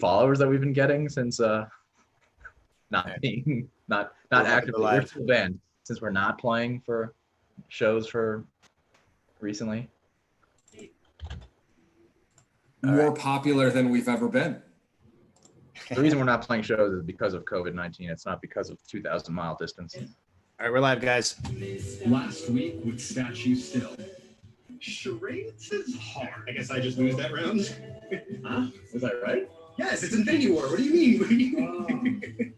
followers that we've been getting since not actively. We're still banned since we're not playing for shows for recently. More popular than we've ever been. The reason we're not playing shows is because of COVID-19. It's not because of 2,000 mile distance. All right, we're live, guys. Last week with Statue Still. Charades is hard. I guess I just lose that round. Huh? Is that right? Yes, it's Infinity War. What do you mean? What do you mean?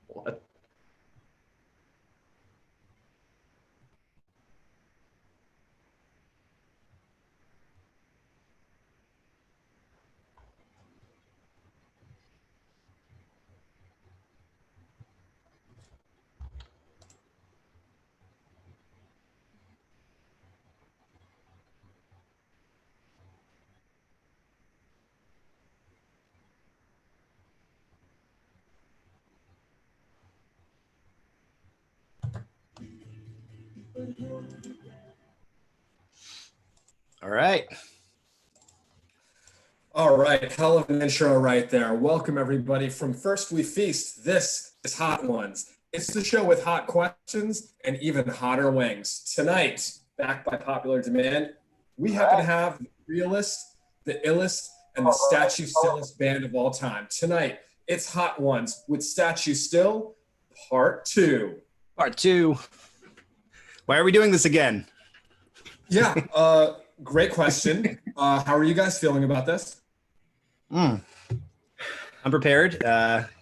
What? All right. All right, hell of an intro right there. Welcome everybody from First We Feast. This is Hot Ones. It's the show with hot questions and even hotter wings. Tonight, backed by popular demand, we happen to have the realest, the illest, and the statue stillest band of all time. Tonight, it's Hot Ones with Statue Still, Part 2. Part 2. Why are we doing this again? Yeah, great question. How are you guys feeling about this? I'm prepared.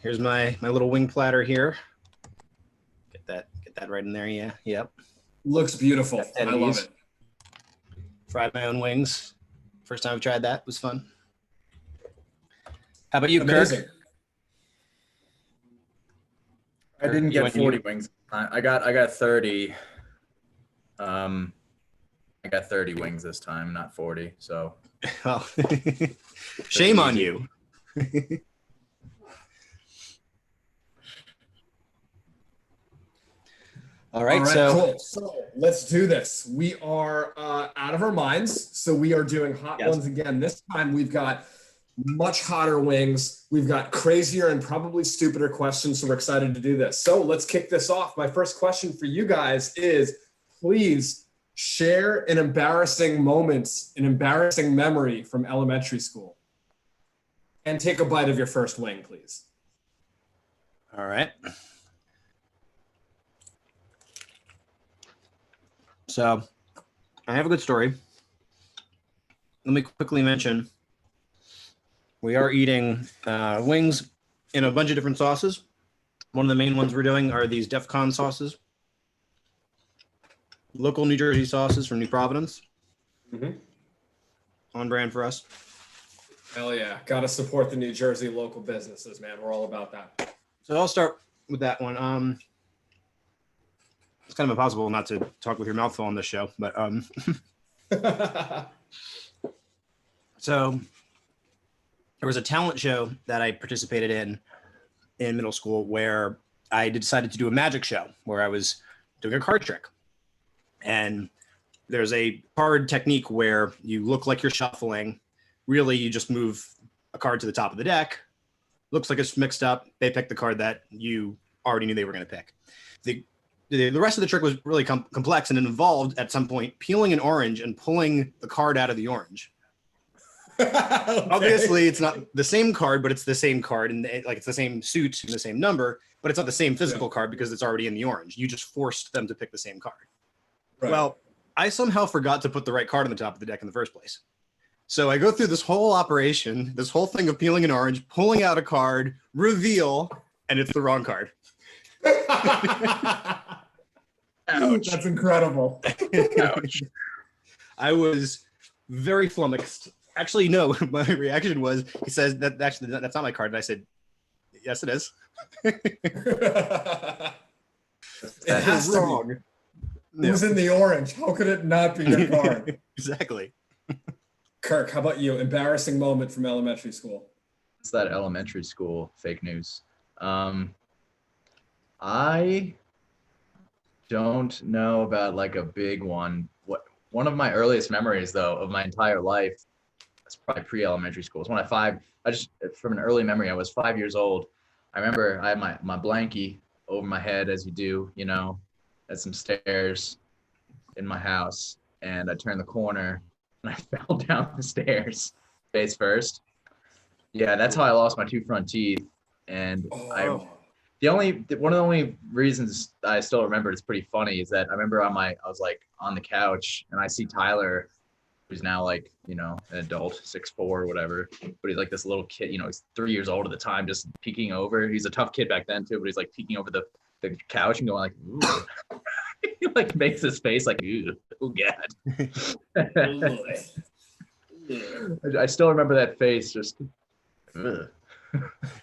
Here's my little wing platter here. Get that right in there. Yeah. Yep. Looks beautiful. I love it. Fried my own wings. First time I've tried that. It was fun. How about you, Amazing. Kirk? I didn't get 40 wings. I got 30. I got 30 wings this time, not 40. So, well, shame on you. All right, cool. So let's do this. We are out of our minds, so we are doing hot ones again. This time we've got much hotter wings. We've got crazier and probably stupider questions, so we're excited to do this. So let's kick this off. My first question for you guys is, please share an embarrassing moment, an embarrassing memory from elementary school. And take a bite of your first wing, please. All right. So I have a good story. Let me quickly mention, we are eating wings in a bunch of different sauces. One of the main ones we're doing are these DEF CON sauces. Local New Jersey sauces from New Providence. Mm-hmm. On brand for us. Hell yeah. Got to support the New Jersey local businesses, man. We're all about that. So I'll start with that one. It's kind of impossible not to talk with your mouth full on this show, but so there was a talent show that I participated in middle school where I decided to do a magic show where I was doing a card trick. And there's a card technique where you look like you're shuffling. Really, you just move a card to the top of the deck. Looks like it's mixed up. They pick the card that you already knew they were going to pick. The rest of the trick was really complex, and it involved at some point peeling an orange and pulling the card out of the orange. Okay. Obviously, it's not the same card, but it's the same card, and it's the same suit and the same number, but it's not the same physical card because it's already in the orange. You just forced them to pick the same card. Right. Well, I somehow forgot to put the right card on the top of the deck in the first place. So I go through this whole operation, this whole thing of peeling an orange, pulling out a card, reveal, and it's the wrong card. Ouch. That's incredible. Ouch. I was very flummoxed. Actually, no, my reaction was, he says, that's not my card. And I said, yes, it is. It has wrong. It was in the orange. How could it not be your card? Exactly. Kirk, how about you? Embarrassing moment from elementary school. It's that elementary school fake news. I don't know about like a big one. One of my earliest memories though of my entire life, it's probably pre-elementary school. It's when I just from an early memory, I was 5 years old. I remember I had my blankie over my head as you do, at some stairs in my house, and I turned the corner and I fell down the stairs face first. Yeah, that's how I lost my two front teeth. And I Oh, one of the only reasons I still remember it's pretty funny is that I remember I was like on the couch and I see Tyler, who's now like, an adult, 6'4", whatever, but he's like this little kid, he's 3 years old at the time, just peeking over. He's a tough kid back then too, but he's like peeking over the couch and going like, ooh. He like makes his face like, ooh, oh God. I still remember that face, just, ugh.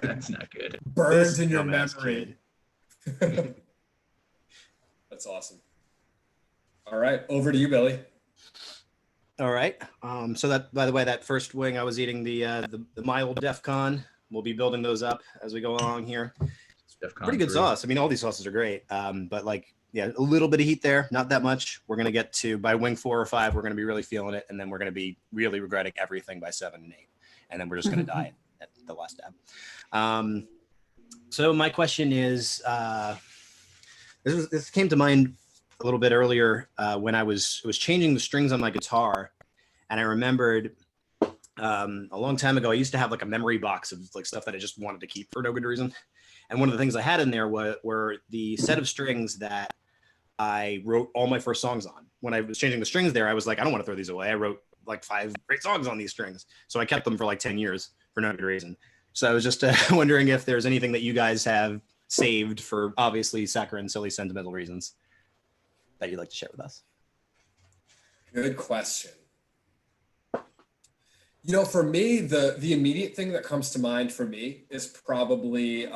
That's not good. burned in your Dumbass memory. kid. That's awesome. All right, over to you, Billy. All right. So that, by the way, that first wing I was eating the mild DEF CON. We'll be building those up as we go along here. Pretty good sauce. I mean, all these sauces are great. But like, yeah, a little bit of heat there, not that much. We're gonna get to by wing 4 or 5. We're gonna be really feeling it, and then we're gonna be really regretting everything by 7 and 8, and then we're just gonna die at the last dab. So my question is, this came to mind a little bit earlier when I was changing the strings on my guitar, and I remembered a long time ago I used to have like a memory box of like stuff that I just wanted to keep for no good reason. And one of the things I had in there were the set of strings that I wrote all my first songs on. When I was changing the strings there, I was like, I don't want to throw these away. I wrote like 5 great songs on these strings. So I kept them for like 10 years for no good reason. So I was just wondering if there's anything that you guys have saved for obviously saccharine, silly, sentimental reasons that you'd like to share with us. Good question. For me, the immediate thing that comes to mind for me is probably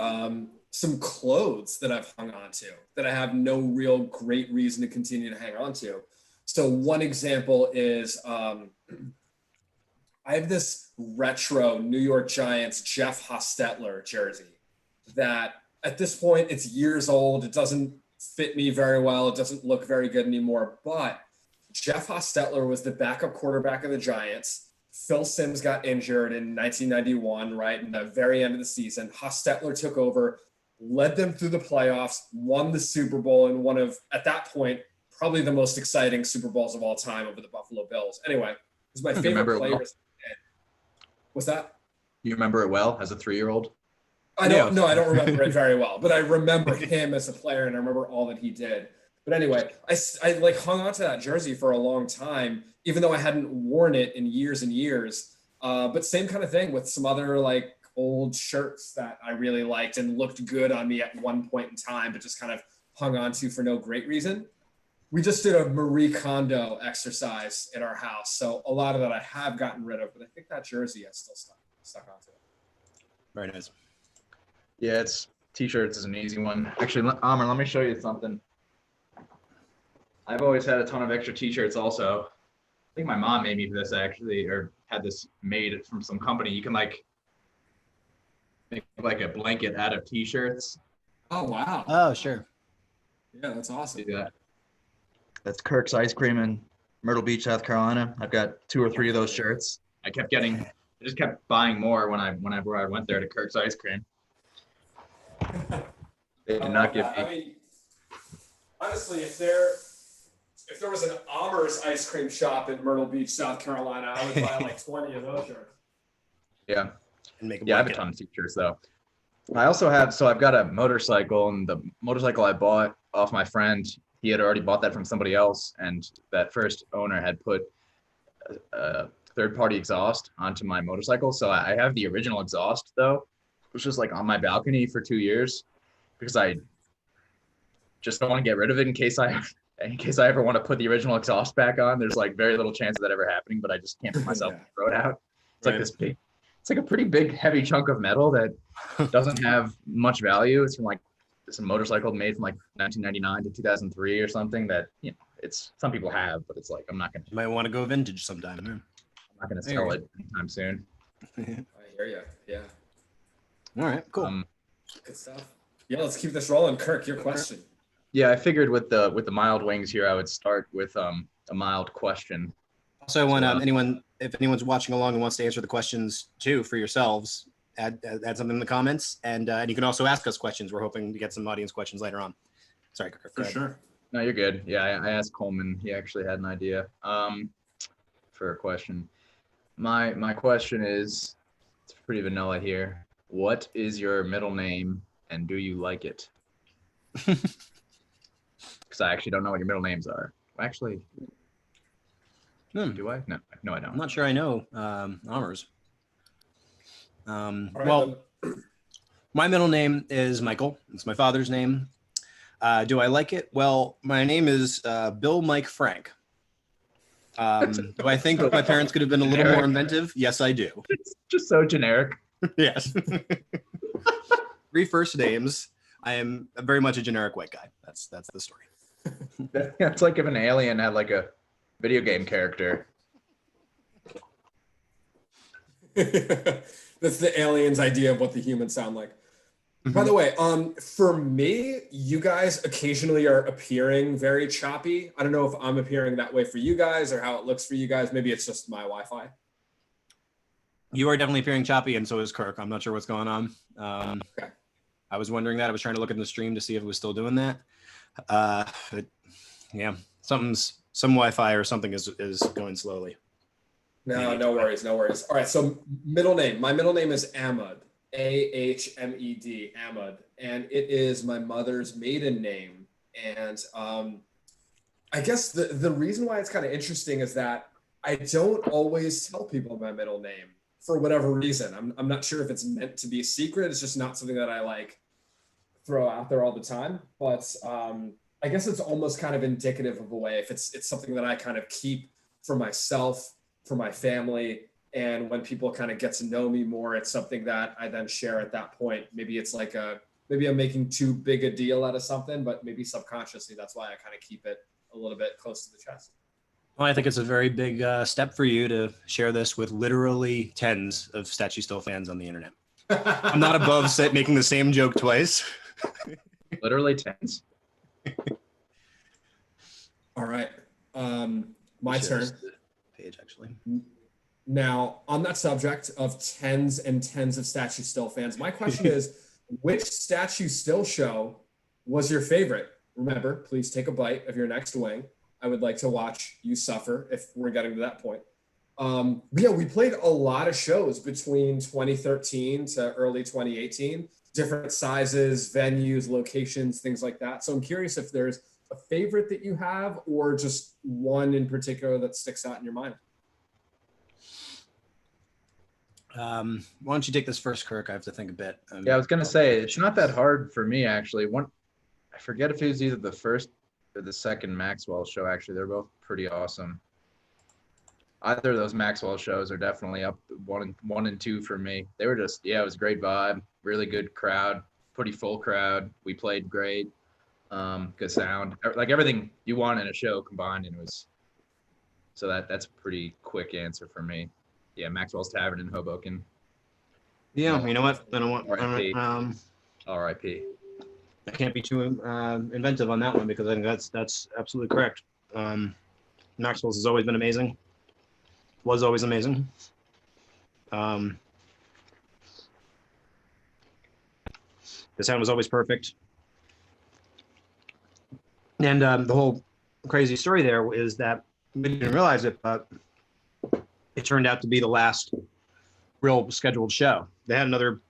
some clothes that I've hung on to that I have no real great reason to continue to hang on to. So one example is I have this retro New York Giants Jeff Hostetler jersey that at this point it's years old. It doesn't fit me very well. It doesn't look very good anymore. But Jeff Hostetler was the backup quarterback of the Giants. Phil Simms got injured in 1991, right? In the very end of the season. Hostetler took over, led them through the playoffs, won the Super Bowl in one of, at that point, probably the most exciting Super Bowls of all time over the Buffalo Bills. Anyway, it was my favorite player. Well? What's that? You remember it well as a 3-year-old? I don't remember it very well, but I remember him as a player and I remember all that he did. But anyway, I like hung on to that jersey for a long time, even though I hadn't worn it in years and years. But same kind of thing with some other like old shirts that I really liked and looked good on me at one point in time, but just kind of hung on to for no great reason. We just did a Marie Kondo exercise in our house. So a lot of that I have gotten rid of, but I think that jersey I still stuck onto it. Very nice. Yeah, t-shirts is an easy one. Actually, Amr, let me show you something. I've always had a ton of extra t-shirts also. I think my mom made me this actually, or had this made from some company. You can like make like a blanket out of t-shirts. Oh, wow. Oh, sure. Yeah, that's awesome. Do that. That's Kirk's Ice Cream in Myrtle Beach, South Carolina. I've got 2 or 3 of those shirts. I just kept buying more whenever I went there to Kirk's Ice Cream. They did not give me. I mean, honestly, if there was an Amherst ice cream shop in Myrtle Beach, South Carolina, I would buy like 20 of those shirts. Yeah. And make I have a ton of t-shirts though. I also I've got a motorcycle, and the motorcycle I bought off my friend, he had already bought that from somebody else, and that first owner had put a third-party exhaust onto my motorcycle. So I have the original exhaust though. It was just like on my balcony for 2 years because I just don't want to get rid of it in case I ever want to put the original exhaust back on. There's like very little chance of that ever happening, but I just can't put myself to throw it out. It's like this big, it's like a pretty big, heavy chunk of metal that doesn't have much value. It's from like this motorcycle made from like 1999 to 2003 or something that, it's some people have, but it's like, I'm not going to. You might want to go vintage sometime. I'm not going to sell it anytime soon. I hear you. Yeah. All right, cool. Good stuff. Yeah, let's keep this rolling. Kirk, your question. Yeah, I figured with the mild wings here, I would start with a mild question. Also, when So, if anyone's watching along and wants to answer the questions too for yourselves, add something in the comments, and you can also ask us questions. We're hoping to get some audience questions later on. Sorry, Kirk, go For ahead. sure. No, you're good. Yeah, I asked Coleman. He actually had an idea for a question. My question is, it's pretty vanilla here. What is your middle name, and do you like it? Because I actually don't know what your middle names are. Actually, do I? No, I I'm don't. not sure I know Amar's. All right, Well, my middle name is Michael. It's my father's name. Do I like it? Well, my name is Bill Mike Frank. Do I think that my parents could have been a little more inventive? Yes, I do. It's just so generic. Yes. 3 first names. I am very much a generic white guy. That's the story. It's like if an alien had like a video game character. That's the aliens' idea of what the humans sound like. By the way, for me, you guys occasionally are appearing very choppy. I don't know if I'm appearing that way for you guys or how it looks for you guys. Maybe it's just my Wi-Fi. You are definitely appearing choppy, and so is Kirk. I'm not sure what's going on. Okay. I was wondering that. I was trying to look in the stream to see if it was still doing that. Yeah, some Wi-Fi or something is going slowly. No worries. All right, so middle name. My middle name is Ahmed. Ahmed, Ahmed, and it is my mother's maiden name. And I guess the reason why it's kind of interesting is that I don't always tell people my middle name for whatever reason. I'm not sure if it's meant to be a secret. It's just not something that I like throw out there all the time. But I guess it's almost kind of indicative of a way if it's something that I kind of keep for myself, for my family. And when people kind of get to know me more, it's something that I then share at that point. Maybe it's like maybe I'm making too big a deal out of something, but maybe subconsciously, that's why I kind of keep it a little bit close to the chest. Well, I think it's a very big step for you to share this with literally tens of Statue Still fans on the internet. I'm not above making the same joke twice. Literally tens. All right. My turn. Page, actually. Now, on that subject of tens and tens of Statue Still fans, my question is, which Statue Still show was your favorite? Remember, please take a bite of your next wing. I would like to watch you suffer if we're getting to that point. But yeah, we played a lot of shows between 2013 to early 2018, different sizes, venues, locations, things like that. So I'm curious if there's a favorite that you have or just one in particular that sticks out in your mind. Why don't you take this first, Kirk? I have to think a bit. Yeah, I was gonna say it's not that hard for me actually. I forget if it was either the first or the second Maxwell show. Actually, they're both pretty awesome. Either of those Maxwell shows are definitely up one and two for me. They were just it was a great vibe, really good crowd, pretty full crowd. We played great, good sound, like everything you want in a show combined, and it was. So that's a pretty quick answer for me. Yeah, Maxwell's Tavern in Hoboken. Yeah, you know what? I don't want. R.I.P. R.I.P. I can't be too inventive on that one because I think that's absolutely correct. Maxwell's has always been amazing. Was always amazing. The sound was always perfect. And the whole crazy story there is that we didn't realize it, but it turned out to be the last real scheduled show. They had another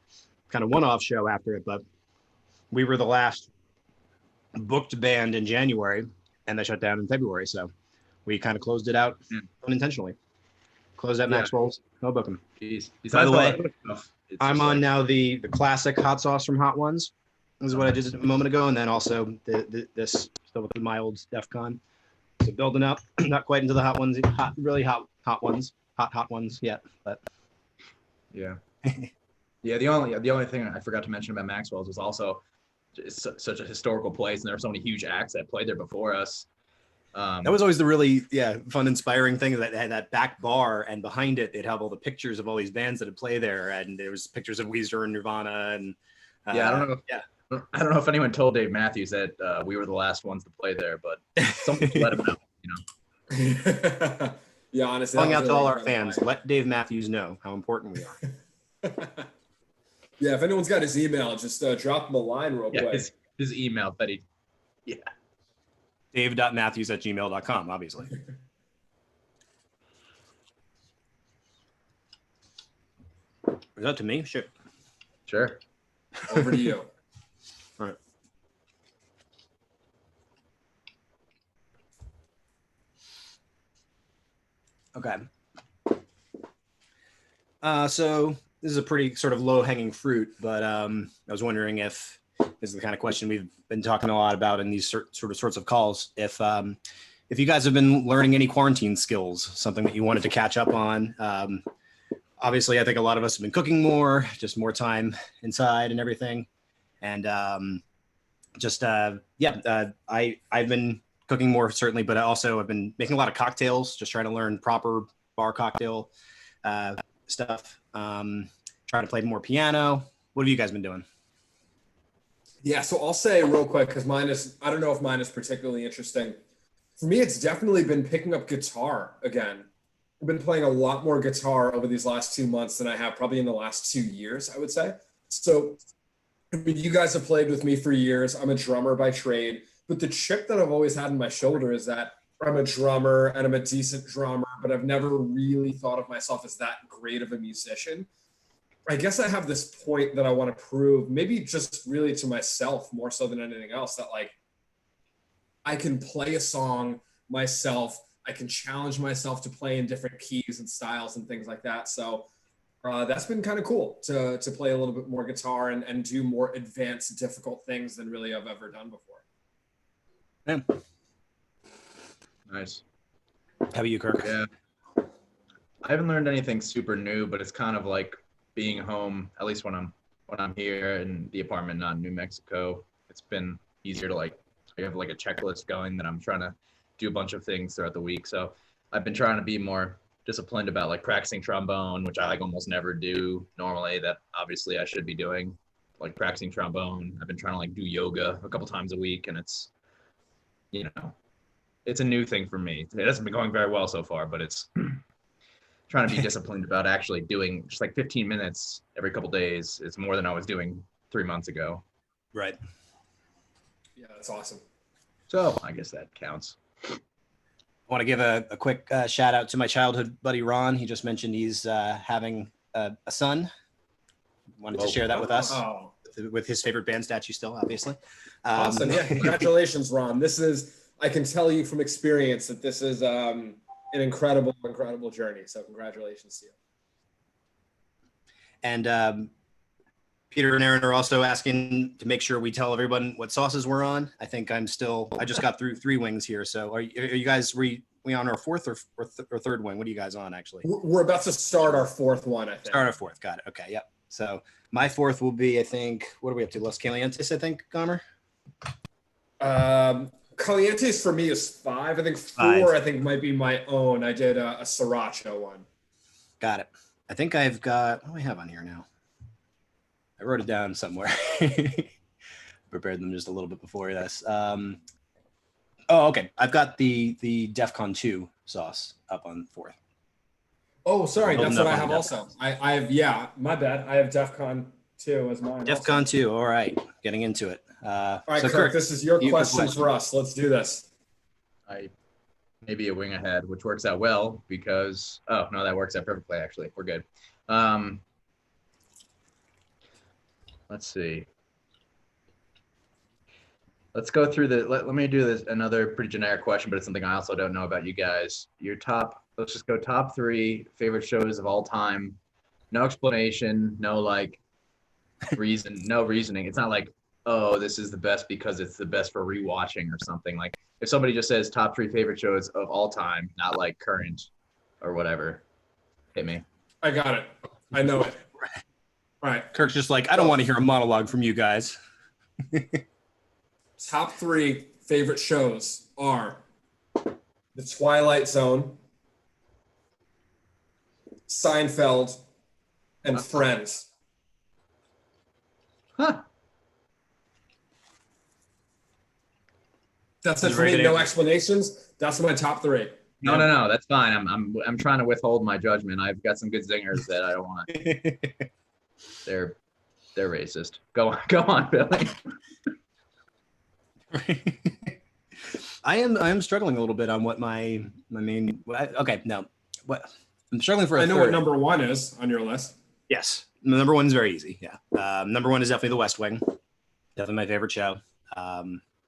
kind of one-off show after it, but we were the last booked band in January, and they shut down in February. So we kind of closed it out unintentionally. Closed at Maxwell's Hoboken. Jeez. By the way, I'm on now the classic hot sauce from Hot Ones. This is what I did a moment ago, and then also this still with the mild DEF CON. So building up, not quite into the hot ones, really hot ones, hot ones yet, but yeah. Yeah, the only thing I forgot to mention about Maxwell's was also it's such a historical place, and there were so many huge acts that played there before us. That was always the really fun, inspiring thing that had that back bar, and behind it they'd have all the pictures of all these bands that had played there, and there was pictures of Weezer and Nirvana, and I don't know. I don't know if anyone told Dave Matthews that we were the last ones to play there, but someone let him know. Yeah, honestly. Calling out to all our fans, let Dave Matthews know how important we are. Yeah, if anyone's got his email, just drop him a line real quick. His email that he. Yeah. Dave.matthews@gmail.com, obviously. Is that to me? Sure. Over to you. All right. Okay. So this is a pretty sort of low-hanging fruit, but I was wondering if this is the kind of question we've been talking a lot about in these sorts of calls. If you guys have been learning any quarantine skills, something that you wanted to catch up on. Obviously, I think a lot of us have been cooking more, just more time inside and everything. And I've been cooking more certainly, but I also have been making a lot of cocktails, just trying to learn proper bar cocktail stuff. Trying to play more piano. What have you guys been doing? Yeah, so I'll say real quick, because I don't know if mine is particularly interesting. For me, it's definitely been picking up guitar again. I've been playing a lot more guitar over these last 2 months than I have probably in the last 2 years, I would say. So, I mean, you guys have played with me for years. I'm a drummer by trade, but the chip that I've always had in my shoulder is that I'm a drummer and I'm a decent drummer, but I've never really thought of myself as that great of a musician. I guess I have this point that I want to prove, maybe just really to myself more so than anything else, that like I can play a song myself. I can challenge myself to play in different keys and styles and things like that. So that's been kind of cool to play a little bit more guitar and do more advanced, difficult things than really I've ever done before. Yeah. Nice. How about you, Kirk? Yeah. I haven't learned anything super new, but it's kind of like being home, at least when I'm here in the apartment, not in New Mexico. It's been easier to I have like a checklist going that I'm trying to do a bunch of things throughout the week. So I've been trying to be more disciplined about like practicing trombone, which I almost never do normally, that obviously I should be doing, like practicing trombone. I've been trying to do yoga a couple times a week, and it's a new thing for me. It hasn't been going very well so far, but it's trying to be disciplined about actually doing just 15 minutes every couple days. It's more than I was doing 3 months ago. Right. Yeah, that's awesome. So I guess that counts. I want to give a quick shout out to my childhood buddy, Ron. He just mentioned he's having a son. Wanted to share that with us, with his favorite band statue still, obviously. Awesome. Yeah. Congratulations, Ron. I can tell you from experience that this is an incredible journey. So congratulations to you. And Peter and Aaron are also asking to make sure we tell everyone what sauces we're on. I think I just got through 3 wings here. So are you guys, we on our 4th or third wing? What are you guys on actually? We're about to start our 4th one, I think. Start our 4th. Got it. Okay. Yep. So my 4th will be, I think, what are we up to? Los Calientes, I think, Gomer? Calientes for me is 5. I think 4, I think might be my own. I did a Sriracha one. Got it. I think I've got, what do I have on here now? I wrote it down somewhere. Prepared them just a little bit before this. Okay. I've got the DEFCON 2 sauce up on 4th. Oh, sorry. That's what I have also. I have, yeah, my bad. I have DEFCON 2 as mine. DEFCON 2. All right. Getting into it. All right, so Kirk, this is your question for us. Let's do this. I maybe a wing ahead, which works out well because, oh, no, that works out perfectly, actually. We're good. Let's see. Let's go through let me do this, another pretty generic question, but it's something I also don't know about you guys. Let's just go top 3 favorite shows of all time. No explanation, no reason, no reasoning. It's not like, oh, this is the best because it's the best for rewatching or something. Like if somebody just says top 3 favorite shows of all time, not like current or whatever, hit me. I got it. I know it. All right. Kirk's just like, I don't want to hear a monologue from you guys. Top 3 favorite shows are The Twilight Zone, Seinfeld, and Friends. Huh. That's it for me. No explanations. That's my top 3. No. That's fine. I'm trying to withhold my judgment. I've got some good zingers that I don't want to. They're racist. Go on, Billy. I am struggling a little bit on what my main. Okay, no, what I'm struggling for. I know what number 1 is on your list. Yes, number 1 is very easy. Yeah, number 1 is definitely The West Wing. Definitely my favorite show.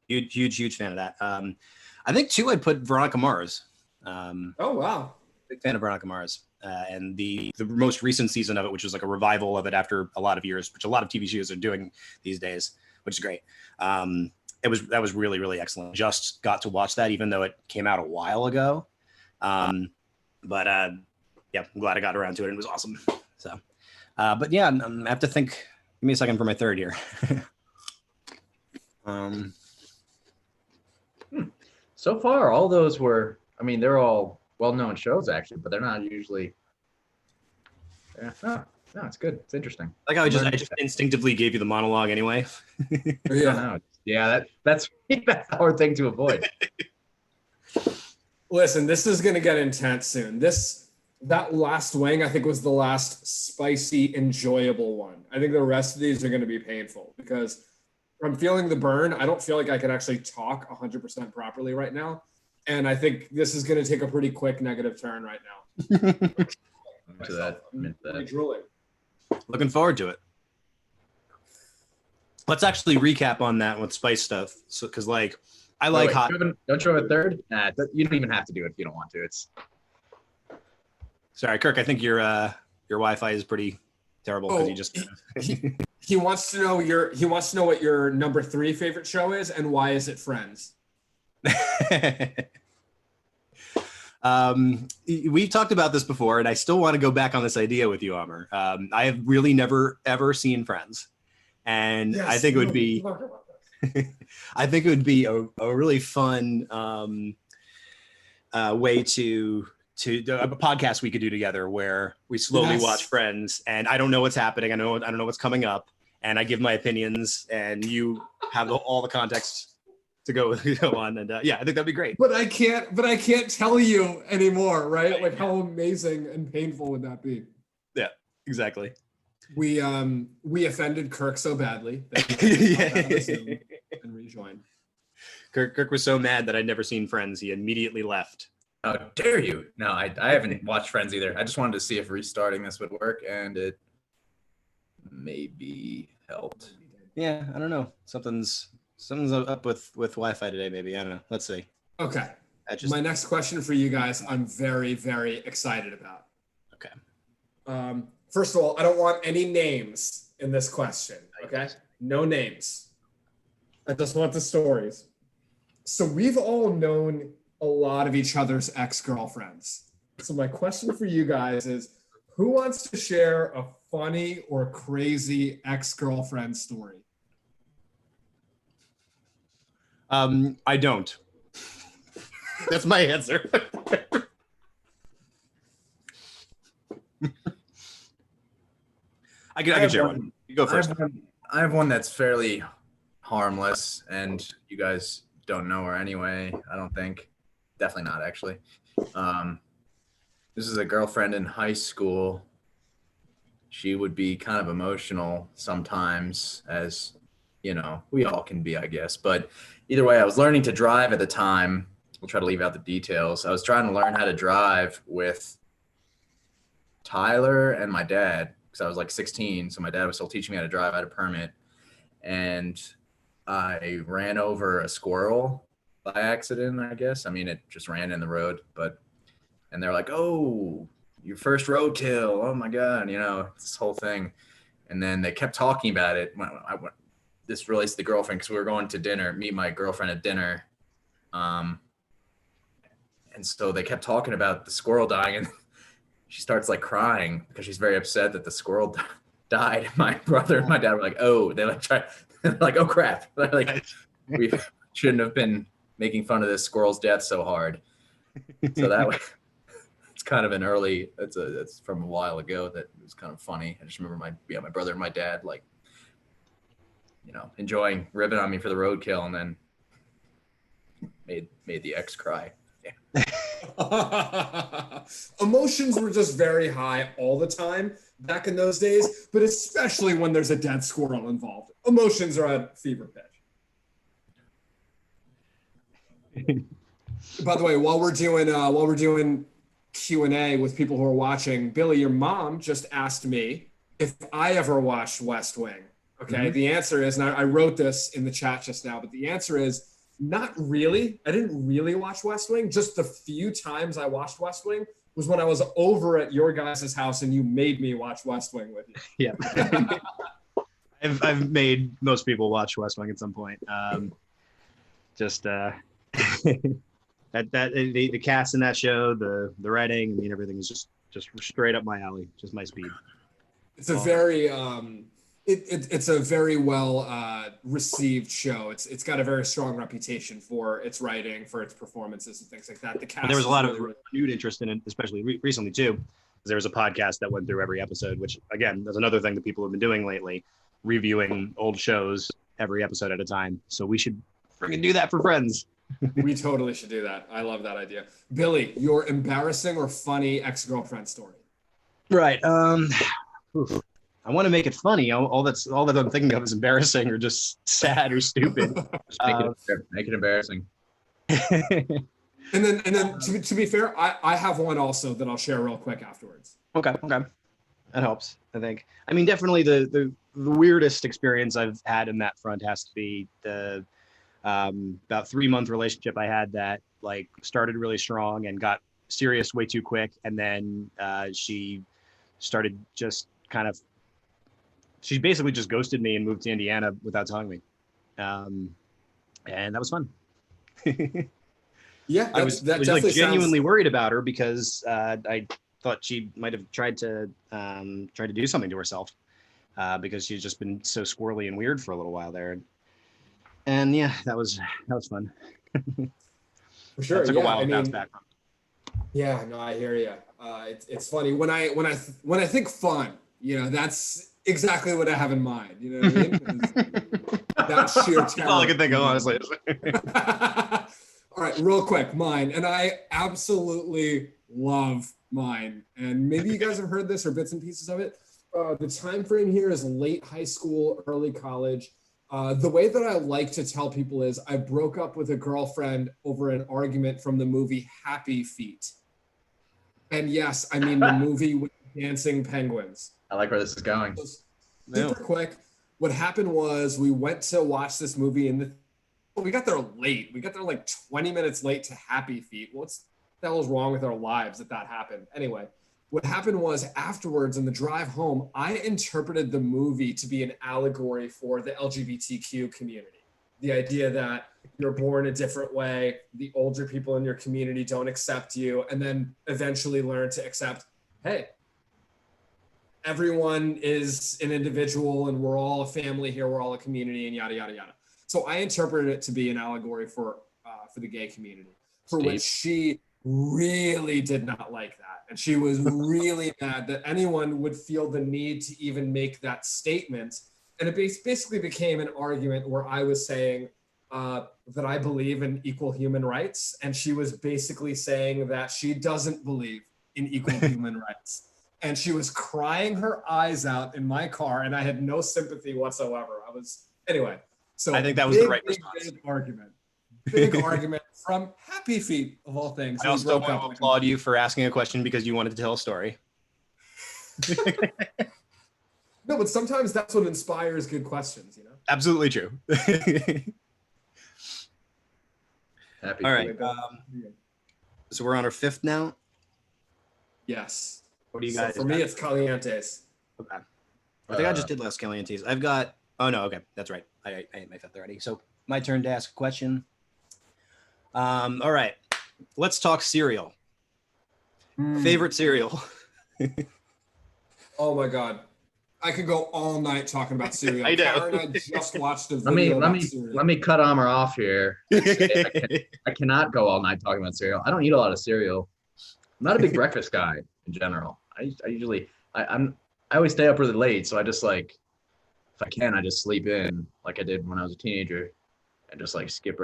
Huge fan of that. I think 2 I'd put Veronica Mars. Oh wow, big fan of Veronica Mars. And the most recent season of it, which was like a revival of it after a lot of years, which a lot of TV shows are doing these days, which is great. That was really excellent. Just got to watch that, even though it came out a while ago. But yeah, I'm glad I got around to it. And it was awesome. So, but yeah, I have to think. Give me a second for my third here. So far, all those were. I mean, they're all well-known shows actually, but they're not usually. Yeah, no, it's good. It's interesting. Like I just instinctively gave you the monologue anyway. Yeah, that's the hard thing to avoid. Listen, this is going to get intense soon. That last wing, I think, was the last spicy, enjoyable one. I think the rest of these are going to be painful because I'm feeling the burn. I don't feel like I can actually talk 100% properly right now. And I think this is going to take a pretty quick negative turn right now. To that. I'm drooling. Looking forward to it. Let's actually recap on that with spice stuff. So, because like I like hot. Don't you have a third? Nah, you don't even have to do it if you don't want to. It's. Sorry, Kirk. I think your Wi-Fi is pretty terrible because you just. He wants to know what your number 3 favorite show is and why is it Friends. We've talked about this before, and I still want to go back on this idea with you, Amr. I have really never ever seen Friends, and yes, I think it would be, I think it would be a really fun way to a podcast we could do together where we slowly watch Friends, and I don't know what's happening. I don't know what's coming up, and I give my opinions, and you have all the context to go on, and yeah, I think that'd be great. But I can't tell you anymore, right? Like how amazing and painful would that be? Yeah, exactly. We offended Kirk so badly that he and rejoined. Kirk was so mad that I'd never seen Friends. He immediately left. How dare you? No, I haven't watched Friends either. I just wanted to see if restarting this would work, and it maybe helped. Yeah, I don't know. Something's up with Wi-Fi today, maybe. I don't know. Let's see. Okay. My next question for you guys, I'm very, very excited about. Okay. First of all, I don't want any names in this question. Okay. No names. I just want the stories. So we've all known a lot of each other's ex-girlfriends. So my question for you guys is, who wants to share a funny or crazy ex-girlfriend story? I don't. That's my answer. I can share one. You go first. I have one that's fairly harmless, and you guys don't know her anyway. I don't think. Definitely not, actually. This is a girlfriend in high school. She would be kind of emotional sometimes, as you know, we all can be, I guess. But either way, I was learning to drive at the time. We'll try to leave out the details. I was trying to learn how to drive with Tyler and my dad because I was like 16. So my dad was still teaching me how to drive. I had a permit. And I ran over a squirrel by accident, I guess. I mean, it just ran in the road. And they're like, oh, your first roadkill. Oh, my God. You know, this whole thing. And then they kept talking about it. This relates to the girlfriend because we were going to dinner, meet my girlfriend at dinner. And so they kept talking about the squirrel dying, and she starts like crying because she's very upset that the squirrel died. My brother and my dad were like, oh, they like try, like, oh crap. Like we shouldn't have been making fun of this squirrel's death so hard. So that way, it's kind of an early, it's from a while ago that was kind of funny. I just remember my brother and my dad, like, you know, enjoying ribbing on me for the roadkill, and then made the ex cry. Emotions were just very high all the time back in those days, but especially when there's a dead squirrel involved. Emotions are at fever pitch. By the way, while we're doing Q&A with people who are watching, Billy, your mom just asked me if I ever watched West Wing. Okay, Mm-hmm. The answer is, and I wrote this in the chat just now, but the answer is not really. I didn't really watch West Wing. Just the few times I watched West Wing was when I was over at your guys' house and you made me watch West Wing with you. Yeah. I've made most people watch West Wing at some point. The cast in that show, the writing, I mean, everything is just straight up my alley, just my speed. It's a very it's a very well received show. It's got a very strong reputation for its writing, for its performances and things like that. The cast. But there was a lot of really renewed interest in it, especially recently too. There was a podcast that went through every episode, which again, that's another thing that people have been doing lately, reviewing old shows every episode at a time. So we should freaking do that for Friends. We totally should do that. I love that idea. Billy, your embarrassing or funny ex-girlfriend story. Right. I want to make it funny. All that I'm thinking of is embarrassing or just sad or stupid. Just make it embarrassing. And then to be fair, I have one also that I'll share real quick afterwards. Okay. That helps, I think. I mean, definitely the weirdest experience I've had in that front has to be the about 3-month relationship I had that like started really strong and got serious way too quick. And then she started just she basically just ghosted me and moved to Indiana without telling me. And that was fun. Yeah, I was like genuinely worried about her because I thought she might have tried to do something to herself because she's just been so squirrely and weird for a little while there. And yeah, that was fun. For sure. It took a while to bounce back from. Yeah, no, I hear you. It's funny when I think fun, that's exactly what I have in mind. You know what I mean? That's sheer terror. That's all I can think of, honestly. All right, real quick, mine, and I absolutely love mine. And maybe you guys have heard this or bits and pieces of it. The time frame here is late high school, early college. The way that I like to tell people is I broke up with a girlfriend over an argument from the movie Happy Feet. And yes, I mean the movie with dancing penguins. I like where this is going. Super quick. What happened was we went to watch this movie and we got there late. We got there like 20 minutes late to Happy Feet. What the hell is wrong with our lives that happened? Anyway, what happened was afterwards in the drive home, I interpreted the movie to be an allegory for the LGBTQ community. The idea that you're born a different way, the older people in your community don't accept you, and then eventually learn to accept, hey, everyone is an individual and we're all a family here, we're all a community and yada, yada, yada. So I interpreted it to be an allegory for the gay community, for which she really did not like that. And she was really mad that anyone would feel the need to even make that statement. And it basically became an argument where I was saying that I believe in equal human rights. And she was basically saying that she doesn't believe in equal human rights. And she was crying her eyes out in my car, and I had no sympathy whatsoever. Anyway. So I think that was the right response. Big argument from Happy Feet of all things. I also want to applaud you for asking a question because you wanted to tell a story. No, but sometimes that's what inspires good questions, Absolutely true. Happy. All right. So we're on our 5th now. Yes. What do you guys? So for me, it's Calientes. Okay. I think I just did Los Calientes. I've got. Oh no. Okay, that's right. I ate my 5th already. So my turn to ask a question. All right. Let's talk cereal. Favorite cereal? Oh my God. I could go all night talking about cereal. I know. Karen, I just watched a video let me cut Amr off here. I cannot go all night talking about cereal. I don't eat a lot of cereal. I'm not a big breakfast guy in general. I always stay up really late, so I just if I can, I just sleep in like I did when I was a teenager. and just like skip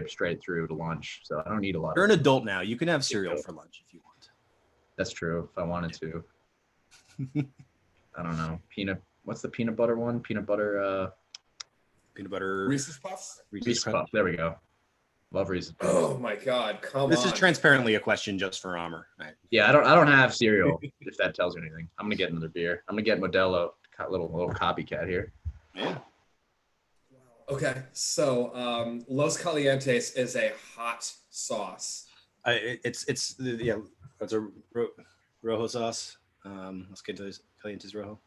straight through to lunch. So I don't eat a lot. You're an adult now. You can have cereal for lunch if you want. That's true. If I wanted to. I don't know. What's the peanut butter one? Peanut butter. Reese's Puffs. Reese's Puffs. There we go. Love Reese's Puffs. Oh my God! This is transparently a question just for Amr. Right. Yeah, I don't have cereal. If that tells you anything, I'm gonna get another beer. I'm gonna get Modelo. Little copycat here. Yeah. Okay, so Los Calientes is a hot sauce. It's a rojo sauce. Let's get to this Calientes Rojo.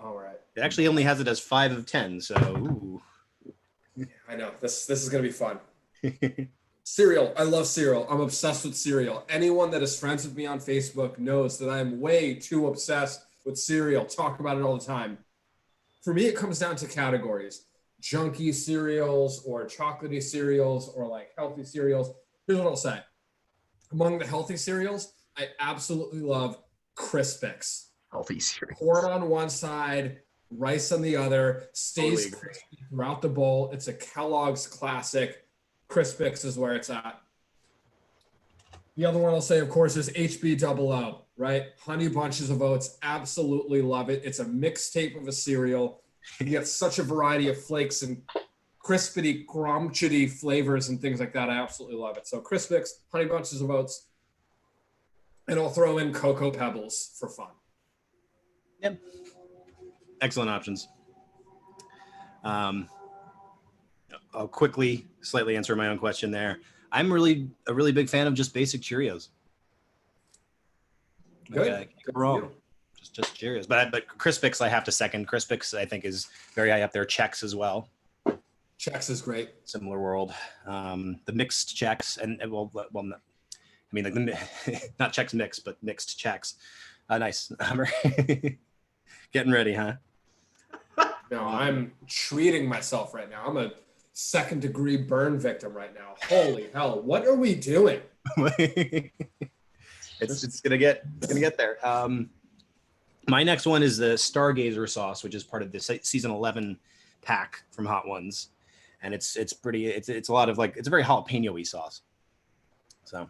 All right. It actually only has it as 5 of 10. So, ooh. I know this is gonna be fun. Cereal. I love cereal. I'm obsessed with cereal. Anyone that is friends with me on Facebook knows that I'm way too obsessed with cereal. Talk about it all the time. For me, it comes down to categories: junky cereals or chocolatey cereals or like healthy cereals. Here's what I'll say. Among the healthy cereals, I absolutely love Crispix. Healthy cereal. Corn on one side, rice on the other, stays Totally crispy throughout the bowl. It's a Kellogg's classic. Crispix is where it's at. The other one I'll say, of course, is HBOO, right? Honey Bunches of Oats. Absolutely love it. It's a mixtape of a cereal. You get such a variety of flakes and crispity, crunchity flavors and things like that. I absolutely love it. So Crispix, Honey Bunches of Oats, and I'll throw in Cocoa Pebbles for fun. Yep. Excellent options. I'll quickly, slightly answer my own question there. I'm a really big fan of just basic Cheerios. Good. Okay, wrong. Just Cheerios, but Crispix I have to second. Crispix I think is very high up there. Chex as well. Chex is great. Similar world. The mixed Chex and well, I mean like the not Chex mix, but mixed Chex. Nice. Getting ready, huh? No, I'm treating myself right now. I'm a second-degree burn victim right now. Holy hell! What are we doing? it's gonna get there. My next one is the Stargazer sauce, which is part of the season 11 pack from Hot Ones, and it's a lot of like it's a very jalapeno-y sauce. So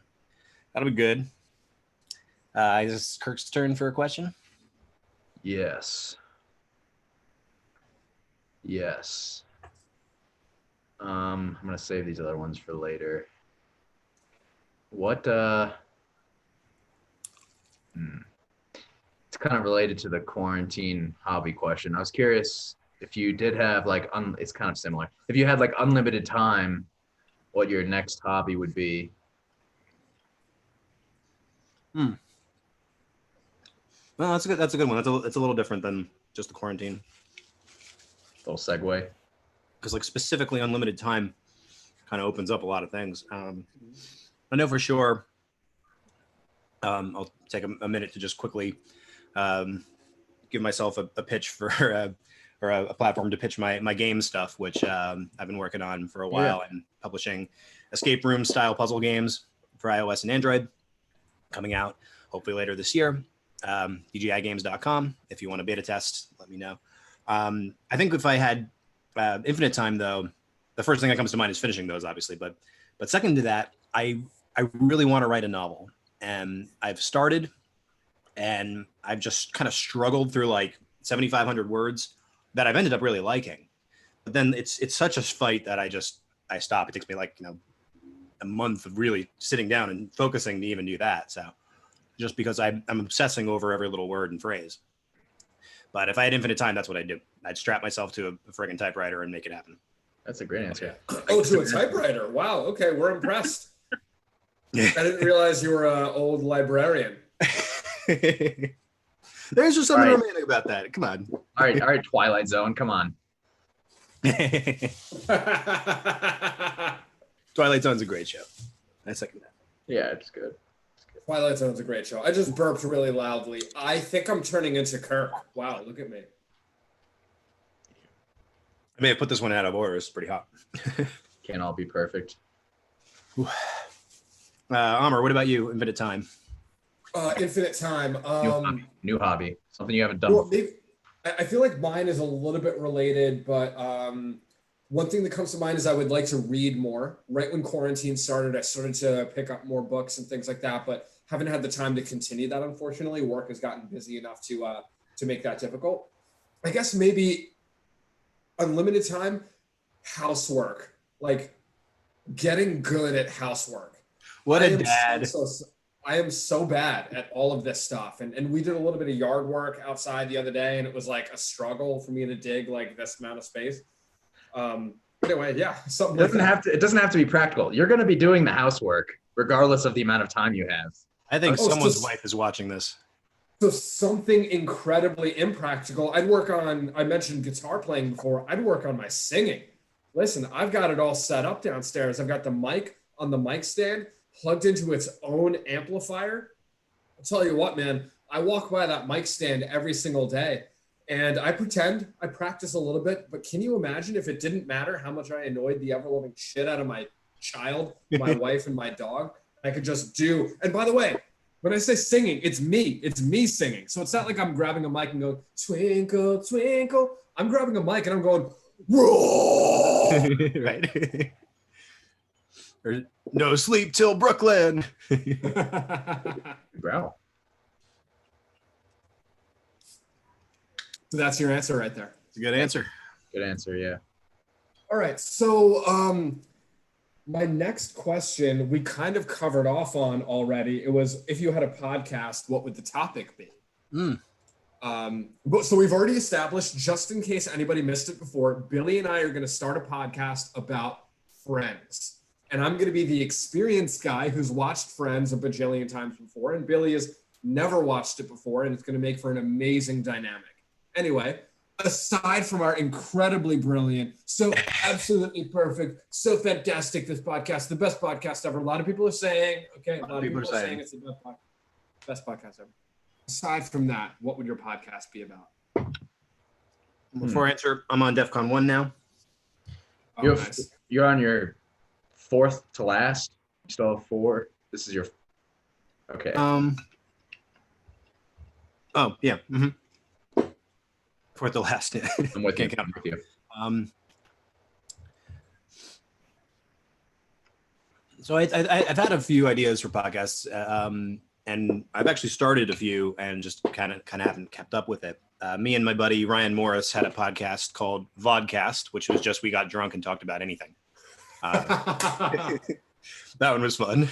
that'll be good. Is this Kirk's turn for a question? Yes. I'm gonna save these other ones for later. What it's kind of related to the quarantine hobby question. I was curious if you did have like it's kind of similar. If you had like unlimited time, what your next hobby would be. Well, that's a good one. It's a little different than just the quarantine. Little segue. Because like specifically unlimited time kind of opens up a lot of things. I know for sure. I'll take a minute to just quickly give myself a pitch for or a platform to pitch my game stuff, which I've been working on for a while and publishing escape room style puzzle games for iOS and Android, coming out hopefully later this year. DJIgames.com. If you want a beta test, let me know. I think if I had infinite time, though, the first thing that comes to mind is finishing those, obviously. But second to that, I really want to write a novel, and I've started, and I've just kind of struggled through like 7,500 words that I've ended up really liking. But then it's such a fight that I stop. It takes me like a month of really sitting down and focusing to even do that. So just because I'm obsessing over every little word and phrase. But if I had infinite time, that's what I'd do. I'd strap myself to a friggin' typewriter and make it happen. That's a great answer. Oh, to a typewriter. Wow. Okay, we're impressed. I didn't realize you were an old librarian. There's just something romantic about that. Come on. All right, Twilight Zone. Come on. Twilight Zone's a great show. I second that. Yeah, it's good. Twilight Zone's a great show. I just burped really loudly. I think I'm turning into Kirk. Wow, look at me. I may have put this one out of order. It's pretty hot. Can't all be perfect. Amr, what about you? Infinite time. Infinite time. New hobby. Something you haven't done. Well, I feel like mine is a little bit related, but One thing that comes to mind is I would like to read more. Right when quarantine started, I started to pick up more books and things like that, but haven't had the time to continue that. Unfortunately, work has gotten busy enough to make that difficult. I guess maybe unlimited time, housework, like getting good at housework. What a dad. I am so bad at all of this stuff. And we did a little bit of yard work outside the other day, and it was like a struggle for me to dig like this amount of space. Anyway, yeah, something it doesn't have to be practical. You're going to be doing the housework regardless of the amount of time you have. I think someone's wife is watching this. So something incredibly impractical. I mentioned guitar playing before. I'd work on my singing. Listen, I've got it all set up downstairs. I've got the mic on the mic stand plugged into its own amplifier. I'll tell you what, man, I walk by that mic stand every single day. And I pretend I practice a little bit, but can you imagine if it didn't matter how much I annoyed the ever-loving shit out of my child, my wife, and my dog? I could just do. And by the way, when I say singing, it's me singing. So it's not like I'm grabbing a mic and going, twinkle, twinkle. I'm grabbing a mic and I'm going, roar. Right. Or, no sleep till Brooklyn. Growl. So that's your answer right there. It's a good answer. Good answer, yeah. All right. So my next question we kind of covered off on already. It was, if you had a podcast, what would the topic be? But so we've already established, just in case anybody missed it before, Billy and I are going to start a podcast about Friends. And I'm going to be the experienced guy who's watched Friends a bajillion times before. And Billy has never watched it before. And it's going to make for an amazing dynamic. Anyway, aside from our incredibly brilliant, so absolutely perfect, so fantastic, this podcast, the best podcast ever. A lot of people are saying, okay, a lot of people are saying it's the best podcast ever. Aside from that, what would your podcast be about? Before I answer, I'm on DEFCON 1 now. Oh, nice. You're on your fourth to last. You still have 4. This is your. Okay. Oh yeah. Mm-hmm. Fourth to last. I'm with you. Count. I'm with you. So I've had a few ideas for podcasts, and I've actually started a few and just kind of haven't kept up with it. Me and my buddy Ryan Morris had a podcast called Vodcast, which was just we got drunk and talked about anything. That one was fun.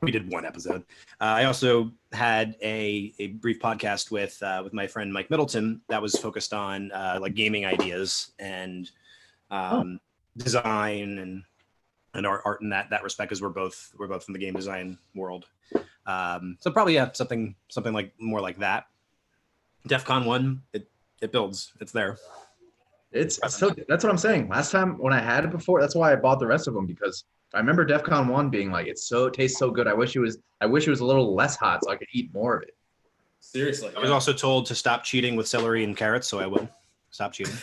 We did one episode. I also had a brief podcast with my friend Mike Middleton that was focused on like gaming ideas and design and art in that respect, because we're both from the game design world. So probably something like more like that. DEFCON 1, it builds. It's there. It's so that's what I'm saying. Last time when I had it before, that's why I bought the rest of them, because I remember DEFCON 1 being like, it tastes so good. I wish it was a little less hot so I could eat more of it. Seriously. I was also told to stop cheating with celery and carrots, so I will stop cheating.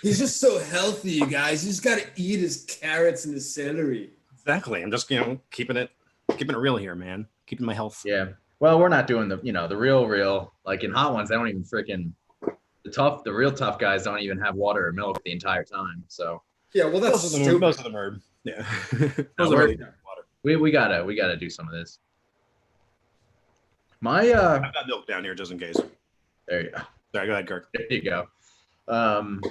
He's just so healthy, you guys. He's got to eat his carrots and his celery. Exactly. I'm just, keeping it real here, man. Keeping my health. Yeah. Well, we're not doing the real, like in Hot Ones, they don't even freaking, the real tough guys don't even have water or milk the entire time. So yeah, well, that's stupid. Most of them are, yeah. Water. We gotta do some of this. I've got milk down here just in case. There you go. Sorry, go ahead, Kirk. There you go. I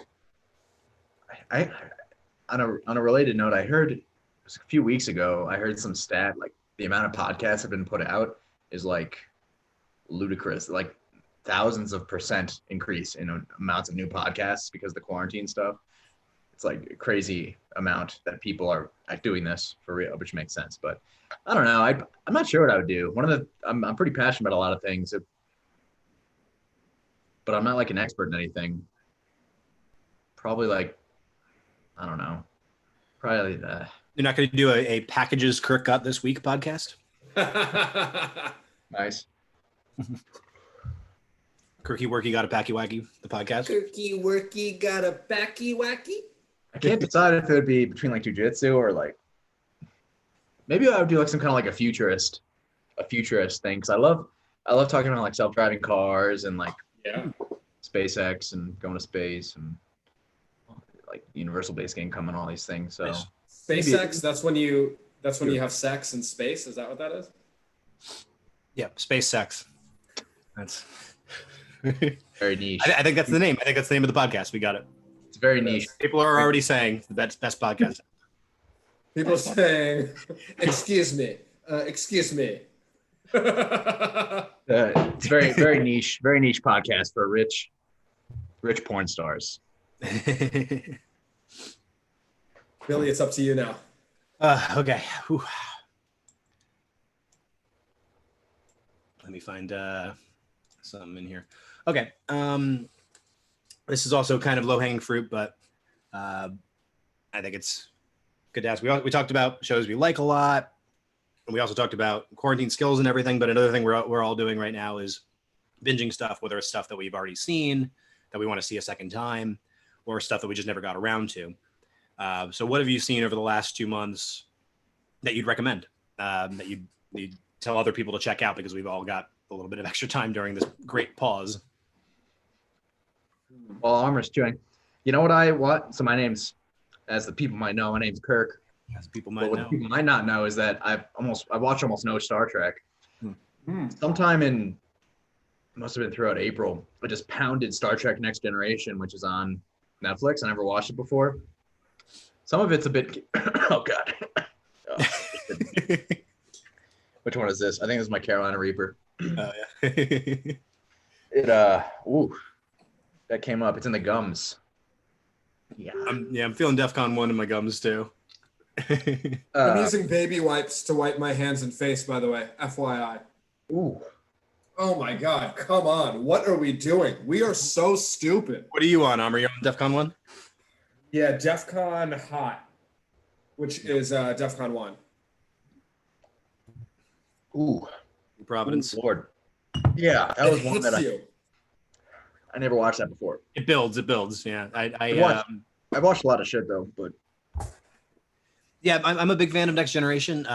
on a related note, I heard it was a few weeks ago. I heard some stat like the amount of podcasts have been put out is like ludicrous, like thousands of % increase in amounts of new podcasts because of the quarantine stuff. It's like a crazy amount that people are doing this for real, which makes sense. But I don't know. I'm not sure what I would do. I'm pretty passionate about a lot of things, but I'm not like an expert in anything. Probably like, I don't know. Probably You're not going to do a packages Kirk got this week podcast? Nice. Kirky Worky got a packy wacky, the podcast. Kirky Worky got a backy wacky. I can't decide if it would be between like jujitsu or like maybe I would do like some kind of like a futurist thing, because I love talking about like self-driving cars and like SpaceX and going to space and like universal base game coming, all these things. So Nice. SpaceX. That's when you have sex in space. Is that what that is? Yeah, space sex. That's. very niche. I think that's the name. I think that's the name of the podcast. We got it. It's very niche. People are already saying the best podcast. People are saying, "Excuse me, excuse me." It's very niche podcast for rich porn stars. Billy, it's up to you now. Okay. Whew. Let me find something in here. Okay. This is also kind of low-hanging fruit, but I think it's good to ask. We talked about shows we like a lot, and we also talked about quarantine skills and everything. But another thing we're all doing right now is binging stuff, whether it's stuff that we've already seen that we want to see a second time, or stuff that we just never got around to. So what have you seen over the last 2 months that you'd recommend, that you'd tell other people to check out, because we've all got a little bit of extra time during this great pause? Well, Armor's chewing. You know what? So my name's, as the people might know, my name's Kirk. As people But might what know. people might not know is that I watch almost no Star Trek. Sometime in, must have been throughout April, I just pounded Star Trek Next Generation, which is on Netflix. I never watched it before. Some of it's a bit, oh God. Oh, which one is this? I think this is my Carolina Reaper. Oh, yeah. That came up. It's in the gums. Yeah. I'm feeling DEFCON 1 in my gums too. I'm using baby wipes to wipe my hands and face, by the way. FYI. Ooh. Oh my God, come on. What are we doing? We are so stupid. What are you on, Are you on DEFCON 1? Yeah, DEFCON Hot, which is DEFCON 1. Ooh. Providence. Ooh, Lord. Yeah, that was It one hits that you. I never watched that before. It builds. Yeah. I've watched a lot of shit though, but Yeah, I'm a big fan of Next Generation.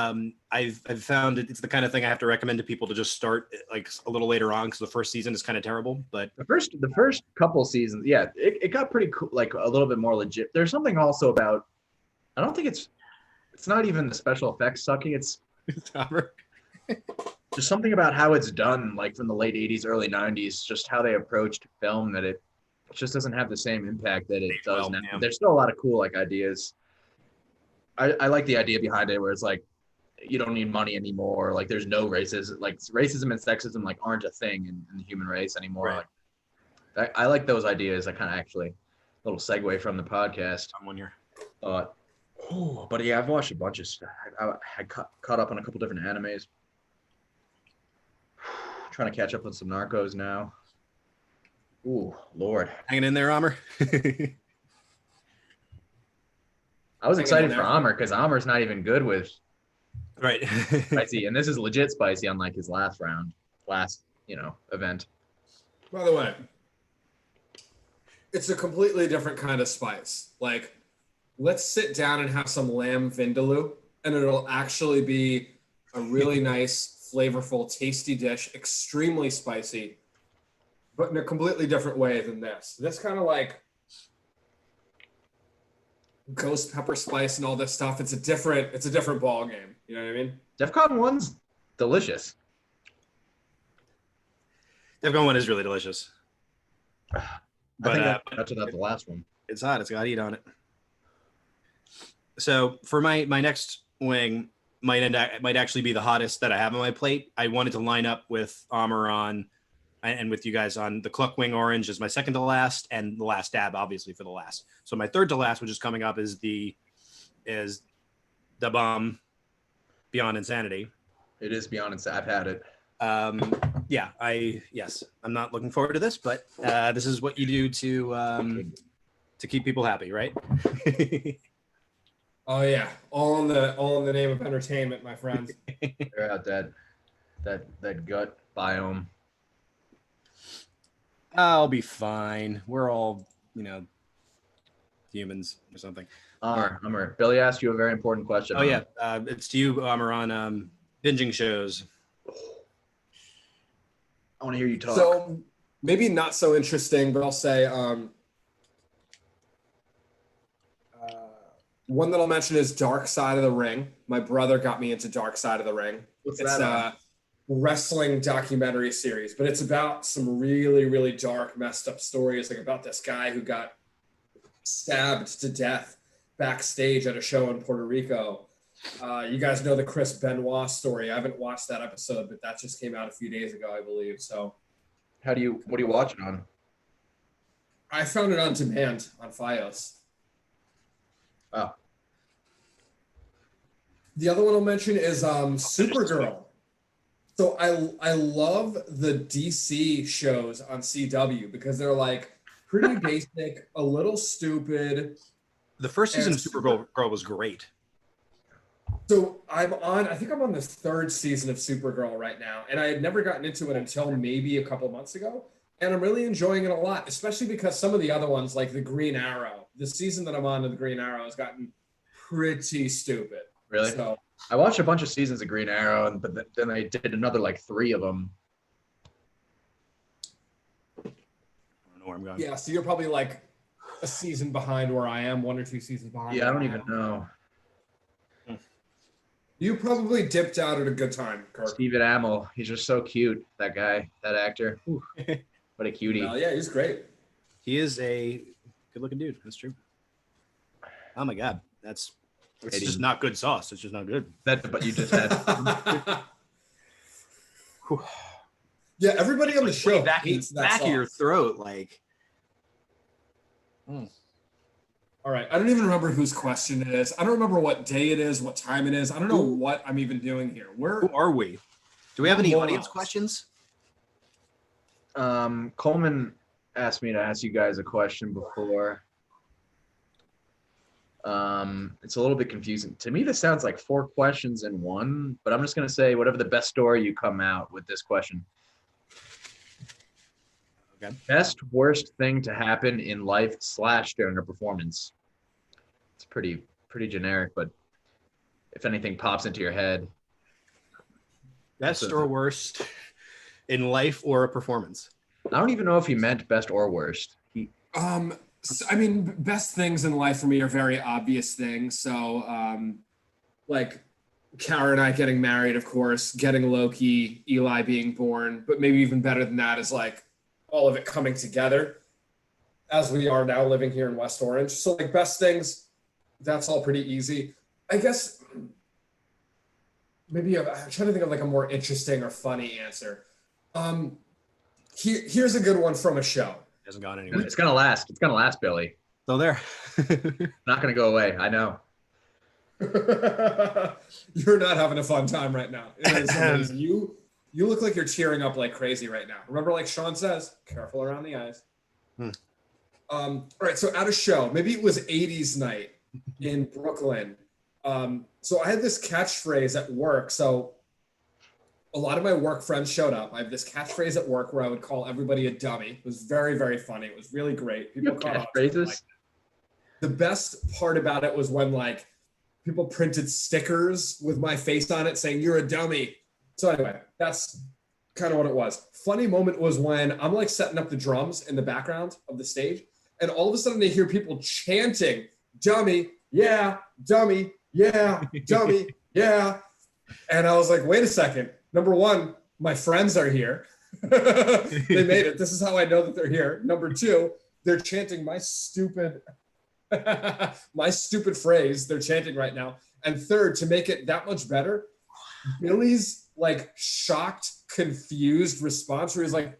I've found it's the kind of thing I have to recommend to people to just start like a little later on, because the first season is kind of terrible. But the first couple seasons, yeah, it got pretty cool, like a little bit more legit. There's something also about, I don't think it's not even the special effects sucking. It's just something about how it's done, like from the late 80s, early 90s, just how they approached film, that it just doesn't have the same impact that it does now. Yeah. There's still a lot of cool like ideas. I like the idea behind it, where it's like, you don't need money anymore. Like there's no racism, like racism and sexism like aren't a thing in the human race anymore. Right. Like I like those ideas. I kind of actually, a little segue from the podcast. I'm one here. But yeah, I've watched a bunch of stuff. I caught up on a couple different animes. Trying to catch up on some Narcos now. Ooh, Lord. Hanging in there, Amr? I was excited for Amr because Amr's not even good with Right. spicy, and this is legit spicy, unlike his last event. By the way, it's a completely different kind of spice. Like, let's sit down and have some lamb vindaloo, and it'll actually be a really nice, flavorful, tasty dish, extremely spicy, but in a completely different way than this. This kind of like ghost pepper spice and all this stuff. It's a different ball game. You know what I mean? DEFCON 1's delicious. DEFCON 1 is really delicious. I think that's about the last one. It's hot. It's got heat on it. So for my next wing might actually be the hottest that I have on my plate. I wanted to line up with Amr on and with you guys on the Cluck Wing Orange as my second to last, and the last dab obviously for the last. So my third to last, which is coming up, is the bomb Beyond Insanity. It is Beyond Insanity. I've had it. I'm not looking forward to this, but this is what you do to keep people happy, right? Oh yeah, all in the name of entertainment, my friends. They're out that gut biome. I'll be fine. We're all, humans or something. Amr, Billy asked you a very important question. Oh yeah, it's to you, Amr, on binging shows. I want to hear you talk. So maybe not so interesting, but I'll say One that I'll mention is Dark Side of the Ring. My brother got me into Dark Side of the Ring. What's It's that on? a wrestling documentary series, but it's about some really, really dark, messed up stories, like about this guy who got stabbed to death backstage at a show in Puerto Rico. You guys know the Chris Benoit story. I haven't watched that episode, but that just came out a few days ago, I believe. So What do you watch it on? I found it on demand on Fios. Oh. The other one I'll mention is Supergirl. So I love the DC shows on CW because they're like pretty basic, a little stupid. The first season of And Supergirl was great. So I think I'm on the third season of Supergirl right now, and I had never gotten into it until maybe a couple months ago, and I'm really enjoying it a lot, especially because some of the other ones, like the Green Arrow, the season that I'm on of the Green Arrow has gotten pretty stupid. Really? So I watched a bunch of seasons of Green Arrow, but then they did another like 3 of them. I don't know where I'm going. yeah, so you're probably like a season behind where I am, 1 or 2 seasons behind. Yeah, I where don't even am. know. You probably dipped out at a good time, Kirk. Stephen Amell, he's just so cute. That guy, that actor. Whew. What a cutie. Well, yeah, he's great. He is a good-looking dude. That's true. Oh my god, it's just not good sauce. It's just not good. But you just had. Yeah, everybody on the show back hates that back of your sauce. throat, like. All right. I don't even remember whose question it is. I don't remember what day it is, what time it is. I don't know what I'm even doing here. Who are we? Do we have any Morons. audience questions? Coleman asked me to ask you guys a question before. It's a little bit confusing. To me, this sounds like 4 questions in one, but I'm just going to say whatever the best story you come out with this question. Okay. Best worst thing to happen in life / during a performance. It's pretty generic, but if anything pops into your head. Best or worst in life or a performance? I don't even know if he meant best or worst. So, I mean, best things in life for me are very obvious things. So, like Kara and I getting married, of course, getting Loki, Eli being born, but maybe even better than that is like all of it coming together as we are now living here in West Orange. So like best things, that's all pretty easy. I guess maybe I'm trying to think of like a more interesting or funny answer. Here's a good one from a show. Hasn't gone anywhere. It's gonna last. It's gonna last, Billy. Still there. Not gonna go away. I know. You're not having a fun time right now. It is amazing. You look like you're cheering up like crazy right now. Remember, like Sean says, careful around the eyes. All right, so at a show, maybe it was 80s night in Brooklyn. So I had this catchphrase at work. So a lot of my work friends showed up. I have this catchphrase at work where I would call everybody a dummy. It was very, very funny. It was really great. People caught on to it. Catchphrases? Like, the best part about it was when like people printed stickers with my face on it saying you're a dummy. So anyway, that's kind of what it was. Funny moment was when I'm like setting up the drums in the background of the stage, and all of a sudden I hear people chanting, dummy, yeah, dummy, yeah, dummy, yeah. And I was like, wait a second. Number one, my friends are here. They made it. This is how I know that they're here. Number two, they're chanting my stupid phrase. They're chanting right now. And third, to make it that much better, Billy's like shocked, confused response where he's like,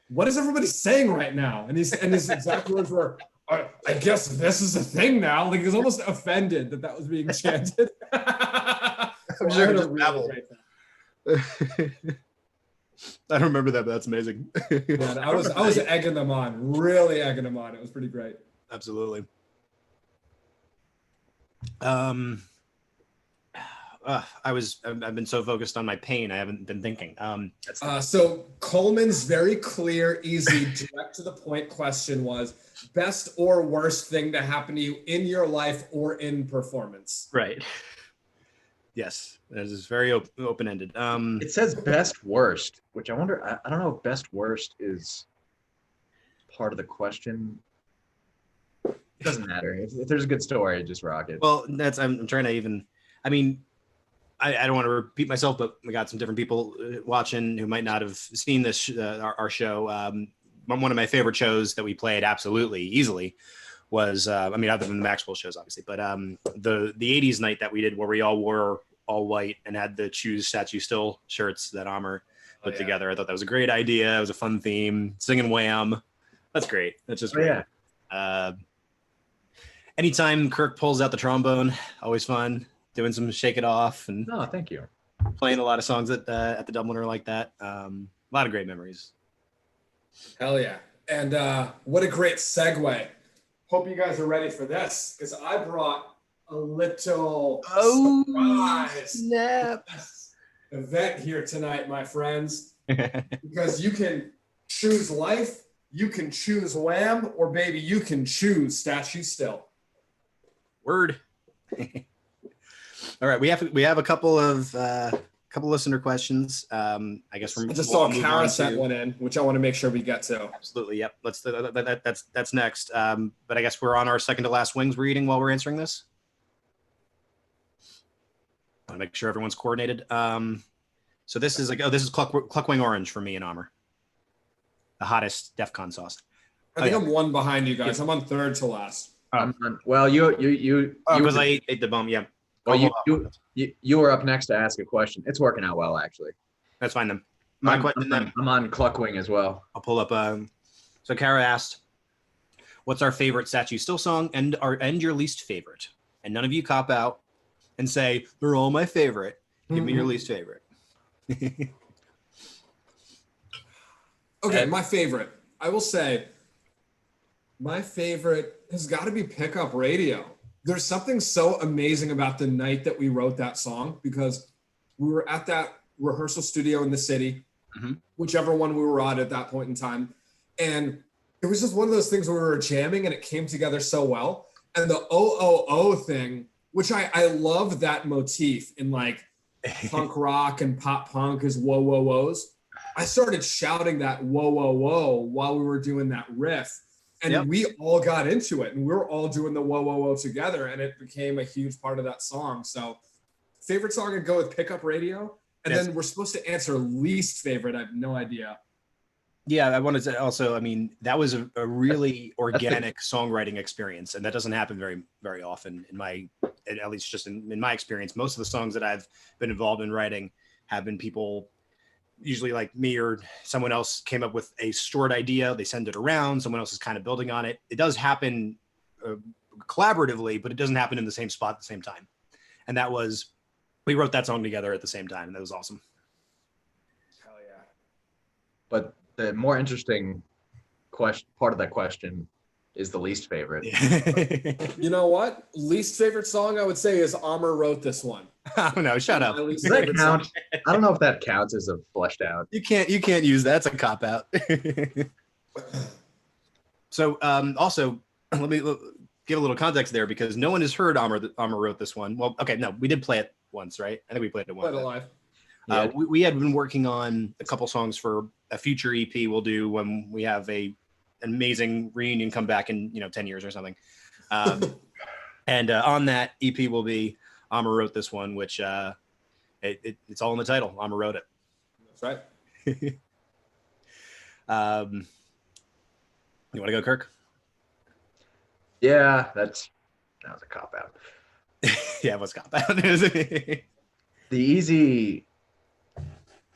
what is everybody saying right now? And his exact words were, I guess this is a thing now. Like he was almost offended that was being chanted. I'm sure it just babbled. I don't remember that, but that's amazing. Yeah, I was egging them on, really egging them on. It was pretty great. Absolutely. I've been so focused on my pain, I haven't been thinking. So Coleman's very clear, easy, direct to the point question was best or worst thing to happen to you in your life or in performance. Right. Yes, this is very open-ended. It says best worst, which I wonder. I don't know if best worst is part of the question. Doesn't matter. If there's a good story, just rock it. Well, I'm trying to even. I mean, I don't want to repeat myself, but we got some different people watching who might not have seen this our show. One of my favorite shows that we played absolutely easily was I mean, other than the Maxwell shows, obviously, but the '80s night that we did where we all wore all white and had the Choose Statue Still shirts that Amr put together. I thought that was a great idea. It was a fun theme. Singing Wham. That's great. That's just great. Anytime Kirk pulls out the trombone, always fun. Doing some Shake It Off and thank you. Playing a lot of songs at the Dubliner like that. A lot of great memories. Hell yeah. And what a great segue. Hope you guys are ready for this because I brought a little surprise snap event here tonight, my friends. Because you can choose life, you can choose Wham, or baby, you can choose Statue Still. Word. All right, we have a couple of listener questions. I guess I just saw Kara sent one in, which I want to make sure we get to. Absolutely, yep. That's next. But I guess we're on our second to last wings we're eating while we're answering this. I want to make sure everyone's coordinated. So this is this is Cluckwing Orange for me and Amr. The hottest DEF CON sauce. I think I'm one behind you guys. I'm on third to last. Well, you because I ate the bum. Yeah. Well, you were up next to ask a question. It's working out well, actually. That's fine then. My question then. I'm on Cluckwing as well. I'll pull up. So Kara asked, "What's our favorite Statue Still song and your least favorite?" And none of you cop out and say they're all my favorite. Give me your least favorite. Okay, my favorite. I will say, my favorite has got to be Pickup Radio. There's something so amazing about the night that we wrote that song because we were at that rehearsal studio in the city, whichever one we were at that point in time. And it was just one of those things where we were jamming and it came together so well. And the O thing, which I love that motif in like punk rock and pop punk is whoa, whoa, whoas. I started shouting that whoa, whoa, whoa while we were doing that riff. And we all got into it and we were all doing the whoa, whoa, whoa together. And it became a huge part of that song. So favorite song, I'd go with Pickup Radio. And then we're supposed to answer least favorite. I have no idea. Yeah, I wanted to also, I mean, that was a really organic songwriting experience. And that doesn't happen very, very often at least just in my experience. Most of the songs that I've been involved in writing have been people usually like me or someone else came up with a short idea. They send it around. Someone else is kind of building on it. It does happen collaboratively, but it doesn't happen in the same spot at the same time. And we wrote that song together at the same time. And that was awesome. Hell yeah. But the more interesting part of that question is the least favorite. You know what? Least favorite song I would say is Amr Wrote This One. Oh no, shut up. Does that count? I don't know if that counts as a fleshed out. You can't use that. It's a cop out. So also let me give a little context there because no one has heard Amr Wrote This One. Well, okay, no, we did play it once, right? I think we played it once. Played it live. We had been working on a couple songs for a future EP we'll do when we have an amazing reunion come back in 10 years or something. And on that EP will be Amr Wrote This One, which it's all in the title. Amr wrote it. That's right. You want to go, Kirk? Yeah, that was a cop out. Yeah, it was a cop out.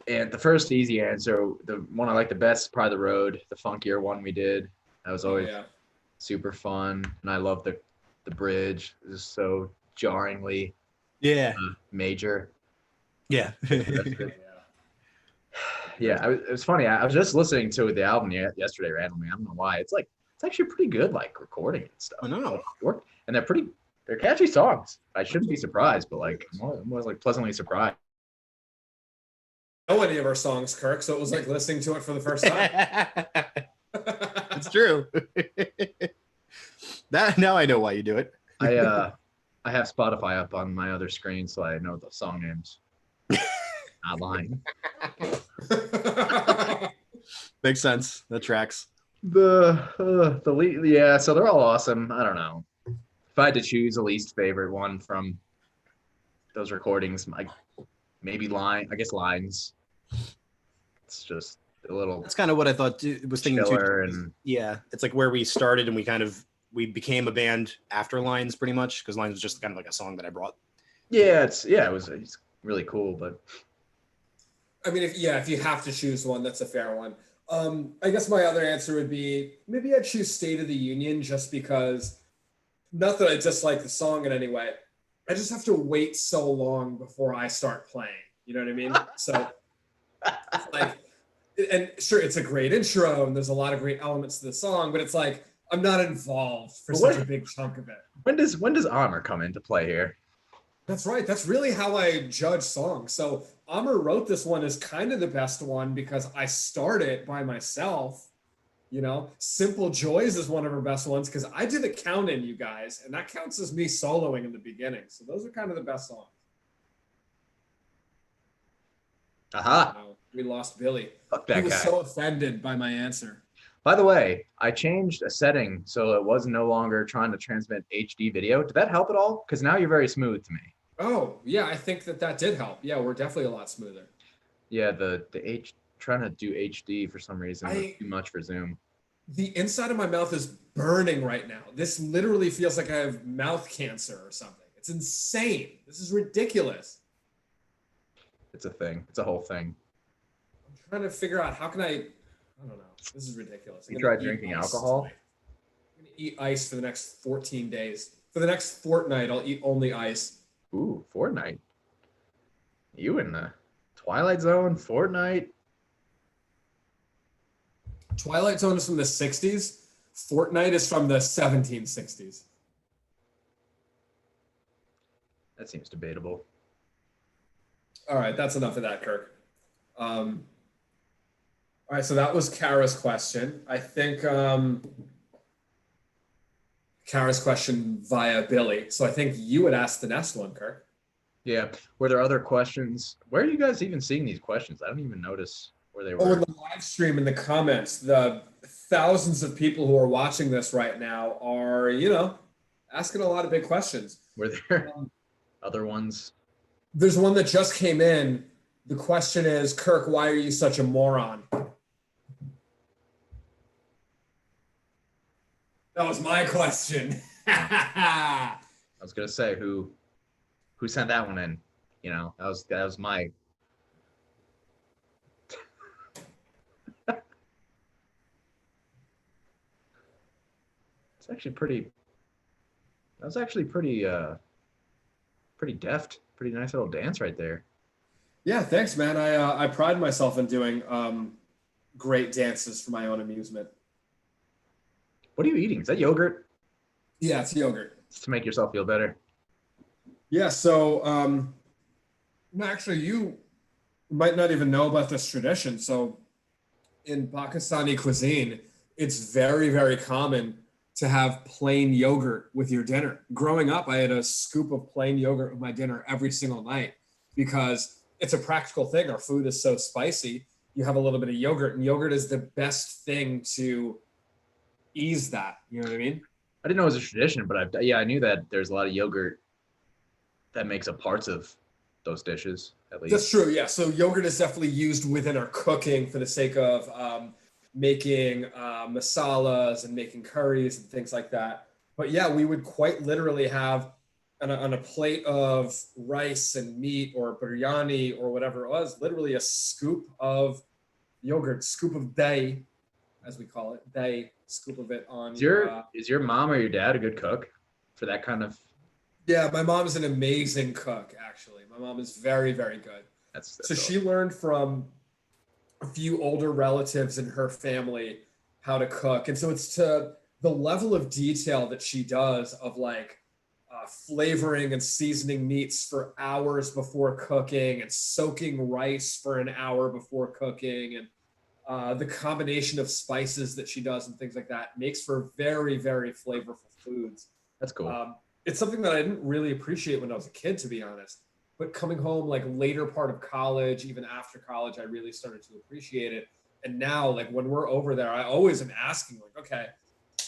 The first easy answer, the one I like the best, is probably The Road, the funkier one we did. That was always super fun, and I love the bridge. It was so jarringly major. Yeah. Yeah, it was funny. I was just listening to the album yesterday randomly. I don't know why. It's actually pretty good, like recording and stuff. I know. And they're catchy songs. I shouldn't be surprised, but like I'm always like pleasantly surprised. Know any of our songs, Kirk, so it was like listening to it for the first time. It's true. Now I know why you do it. I have Spotify up on my other screen, so I know the song names. Not lying. Makes sense. That tracks. The lead, yeah. So they're all awesome. I don't know. If I had to choose a least favorite one from those recordings, like maybe line. I guess lines. It's just a little That's kind of what I thought. Was thinking too. chiller and Yeah, it's like where we started and we became a band after Lines, pretty much, because Lines was just kind of like a song that I brought. yeah, it's really cool. But I mean, if you have to choose one, that's a fair one. I guess my other answer would be maybe I'd choose State of the Union just because, not that I dislike the song in any way. I just have to wait so long before I start playing. You know what I mean? So, like, and sure, it's a great intro and there's a lot of great elements to the song, but it's like I'm not involved for such a big chunk of it. when does Armor come into play here? That's right. That's really how I judge songs. So Amr wrote this one as kind of the best one because I start it by myself. You know, Simple Joys is one of her best ones because I did a count in, you guys, and that counts as me soloing in the beginning. So those are kind of the best songs. Aha! Wow, we lost Billy. Fuck that He was guy. so offended by my answer. By the way, I changed a setting so it was no longer trying to transmit HD video. Did that help at all? Because now you're very smooth to me. Oh, yeah, I think that did help. Yeah, we're definitely a lot smoother. Yeah, trying to do HD for some reason was too much for Zoom. The inside of my mouth is burning right now. This literally feels like I have mouth cancer or something. It's insane. This is ridiculous. It's a thing. It's a whole thing. I'm trying to figure out how can I don't know. This is ridiculous. You tried drinking alcohol? I'm going to eat ice for the next 14 days. For the next fortnight, I'll eat only ice. Ooh, Fortnite. You in the Twilight Zone? Fortnite? Twilight Zone is from the 60s. Fortnite is from the 1760s. That seems debatable. All right, that's enough of that, Kirk. All right, so that was Kara's question. I think Kara's question via Billy. So I think you would ask the next one, Kirk. Yeah. Were there other questions? Where are you guys even seeing these questions? I don't even notice where they were. Oh, in the live stream, in the comments, the thousands of people who are watching this right now are, asking a lot of big questions. Were there other ones? There's one that just came in. The question is, Kirk, why are you such a moron? That was my question. I was gonna say who sent that one in. That was my. It's actually pretty. That was actually pretty deft. Pretty nice little dance right there. Yeah, thanks, man. I pride myself in doing great dances for my own amusement. What are you eating? Is that yogurt? Yeah, it's yogurt. It's to make yourself feel better. Yeah, so actually, you might not even know about this tradition. So in Pakistani cuisine, it's very, very common to have plain yogurt with your dinner. Growing up, I had a scoop of plain yogurt with my dinner every single night because it's a practical thing. Our food is so spicy. You have a little bit of yogurt, and yogurt is the best thing to ease that. You know what I mean? I didn't know it was a tradition, but I knew that there's a lot of yogurt that makes up parts of those dishes, at least. That's true, yeah. So yogurt is definitely used within our cooking for the sake of making masalas and making curries and things like that. But yeah, we would quite literally have on a plate of rice and meat or biryani or whatever it was, literally a scoop of yogurt, scoop of dahi, as we call it, dahi, scoop of it on. Is your mom or your dad a good cook for that kind of? Yeah, my mom is an amazing cook, actually. My mom is very, very good. So she learned from a few older relatives in her family how to cook. And so it's to the level of detail that she does of like flavoring and seasoning meats for hours before cooking and soaking rice for an hour before cooking and the combination of spices that she does and things like that makes for very, very flavorful foods. That's cool. It's something that I didn't really appreciate when I was a kid, to be honest. But coming home, like later part of college, even after college, I really started to appreciate it. And now, like when we're over there, I always am asking, like, okay,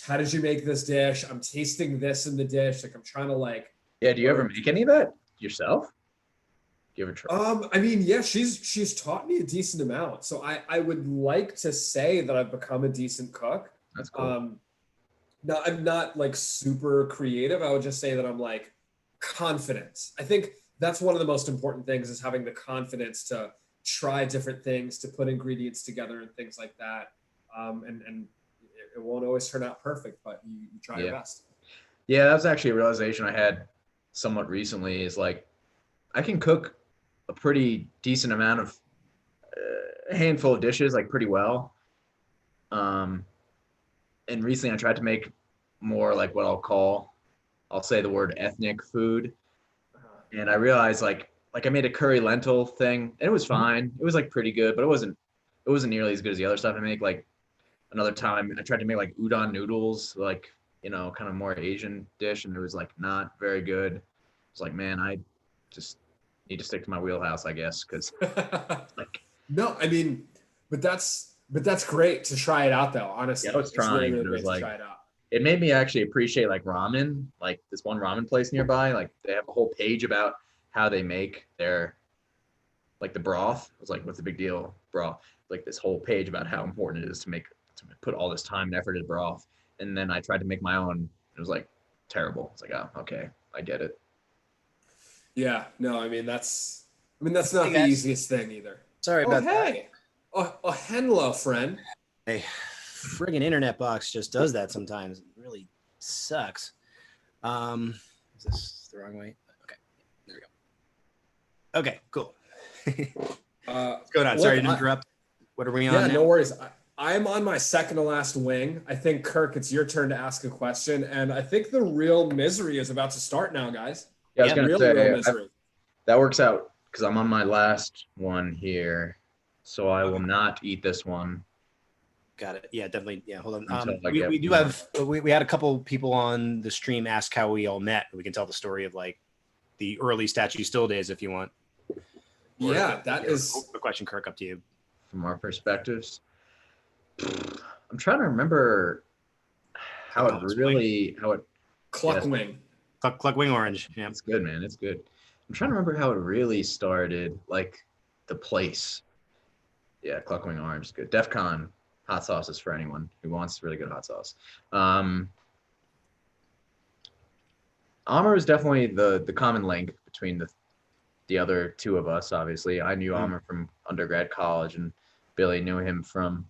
how did you make this dish? I'm tasting this in the dish. Like I'm trying to like. Yeah. Do you ever make any of that yourself? Do you ever try? I mean, yeah, she's taught me a decent amount. So I would like to say that I've become a decent cook. That's cool. No, I'm not like super creative. I would just say that I'm like confident. I think that's one of the most important things is having the confidence to try different things, to put ingredients together and things like that. And it won't always turn out perfect, but you try your best. Yeah, that was actually a realization I had somewhat recently is like I can cook a pretty decent amount of a handful of dishes like pretty well. And recently I tried to make more like what I'll say the word ethnic food. And I realized like I made a curry lentil thing and it was fine. It was like pretty good, but it wasn't nearly as good as the other stuff I make. Like another time I tried to make like udon noodles, like, you know, kind of more Asian dish, and it was like not very good. It's like, man, I just need to stick to my wheelhouse, I guess, because like no, I mean, but that's great to try it out though. Honestly, yeah, I was trying. Really It was like try it out. it made me actually appreciate like ramen, like this one ramen place nearby. Like they have a whole page about how they make their like the broth. I was like, what's the big deal, broth? Like this whole page about how important it is to put all this time and effort into broth. And then I tried to make my own. It was like terrible. It's like, oh, okay, I get it. Yeah, no, I mean that's not the easiest thing either. Sorry about that. Oh, hello, friend. Hey, friggin' internet box just does that sometimes. It really sucks. Is this the wrong way? Okay, there we go. Okay, cool. What's going on? Sorry to interrupt. What are we on? Yeah, now? No worries. I'm on my second to last wing. I think, Kirk, it's your turn to ask a question. And I think the real misery is about to start now, guys. Yeah, I was going to real say, that works out because I'm on my last one here. So I will not eat this one. Got it. Yeah, definitely. Yeah, hold on. We had a couple people on the stream ask how we all met. We can tell the story of like the early Statue Still days if you want. Yeah, that is a question, Kirk, up to you. From our perspectives. I'm trying to remember how it Cluck Wing. Cluck Wing Orange. Yeah, it's good, man. It's good. I'm trying to remember how it really started, like the place. Yeah, Cluck Wing Orange is good. DEF CON hot sauces for anyone who wants really good hot sauce. Amr is definitely the common link between the other two of us. Obviously, I knew Amr from undergrad college, and Billy knew him from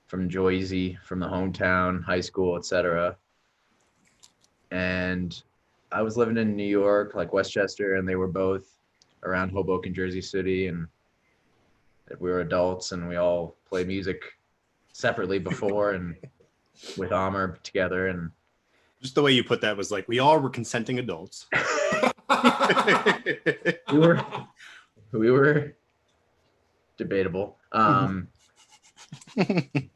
Joyzy, from the hometown, high school, etc. And I was living in New York, like Westchester, and they were both around Hoboken, Jersey City, and we were adults, and we all played music separately before and with Amr together. And just the way you put that was like, we all were consenting adults. we were debatable. I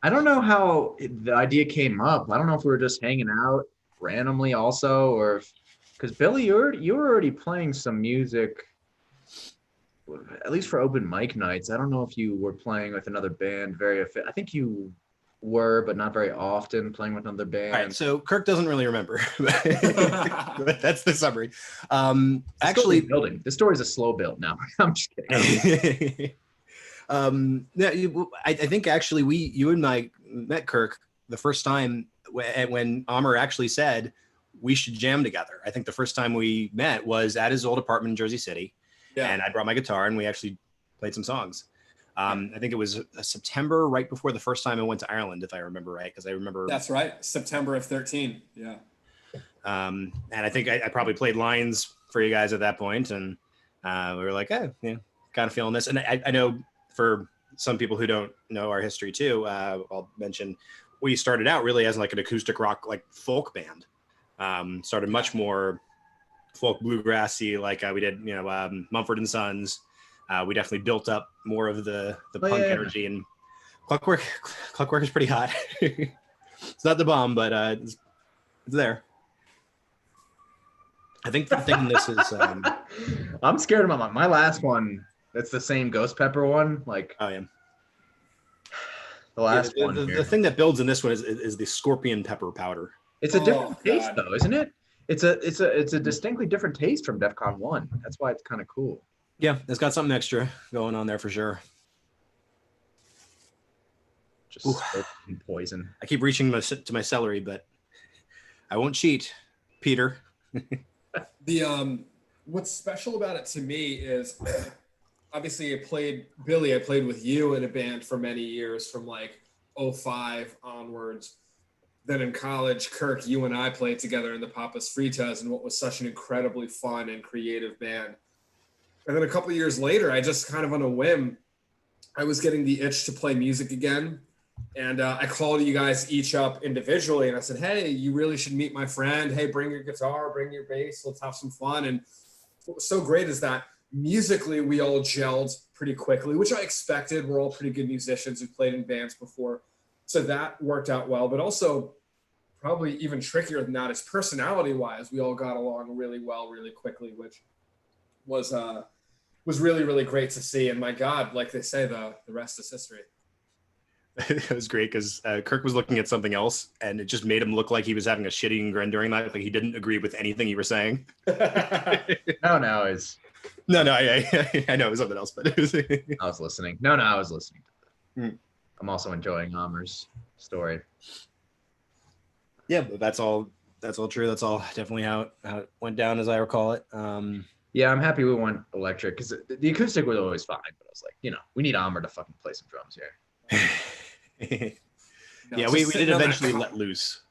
don't know how the idea came up. I don't know if we were just hanging out randomly also, or because Billy, you were already playing some music, at least for open mic nights. I don't know if you were playing with another band I think you were, but not very often, playing with another band. All right, so Kirk doesn't really remember, but that's the summary. Actually, building. This story is a slow build. No, I'm just kidding. I think actually you and I met Kirk the first time when Amr actually said we should jam together. I think the first time we met was at his old apartment in Jersey City, and I brought my guitar and we actually played some songs. I think it was September, right before the first time I went to Ireland, if I remember right, because I remember. That's right, September of 2013. Yeah. And I think I probably played lines for you guys at that point, and we were like, kind of feeling this. And I know for some people who don't know our history too, I'll mention we started out really as like an acoustic rock, like folk band. Started much more folk bluegrassy, like we did, Mumford and Sons. We definitely built up more of the punk energy, and Clockwork is pretty hot. It's not the bomb, but it's there. I think the thing this is. I'm scared of my last one. That's the same Ghost Pepper one. Like, oh yeah. The last Yeah, one the here. thing that builds in this one is the scorpion pepper powder. It's a different Oh, taste God. though, isn't it? It's a distinctly different taste from DEFCON 1. That's why it's kind of cool. Yeah, it's got something extra going on there for sure. Just poison. I keep reaching to my celery, but I won't cheat, Peter. The what's special about it to me is obviously I played with you in a band for many years from like 05 onwards. Then in college, Kirk, you and I played together in the Papas Fritas and what was such an incredibly fun and creative band. And then a couple of years later, I just kind of on a whim, I was getting the itch to play music again. And I called you guys each up individually and I said, hey, you really should meet my friend. Hey, bring your guitar, bring your bass. Let's have some fun. And what was so great is that musically we all gelled pretty quickly, which I expected. We're all pretty good musicians who've played in bands before. So that worked out well. But also probably even trickier than that is personality-wise, we all got along really well, really quickly, which was really, really great to see. And my God, like they say, the rest is history. It was great because Kirk was looking at something else, and it just made him look like he was having a shitty grin during that. Like he didn't agree with anything you were saying. No, it's. No, I know it was something else, but it was. I was listening. No, I was listening. Mm. I'm also enjoying Amer's story. Yeah, but that's all true. That's all definitely how it went down, as I recall it. Yeah, I'm happy we went electric because the acoustic was always fine, but I was like, we need Amer to fucking play some drums here. Yeah, we did eventually let loose.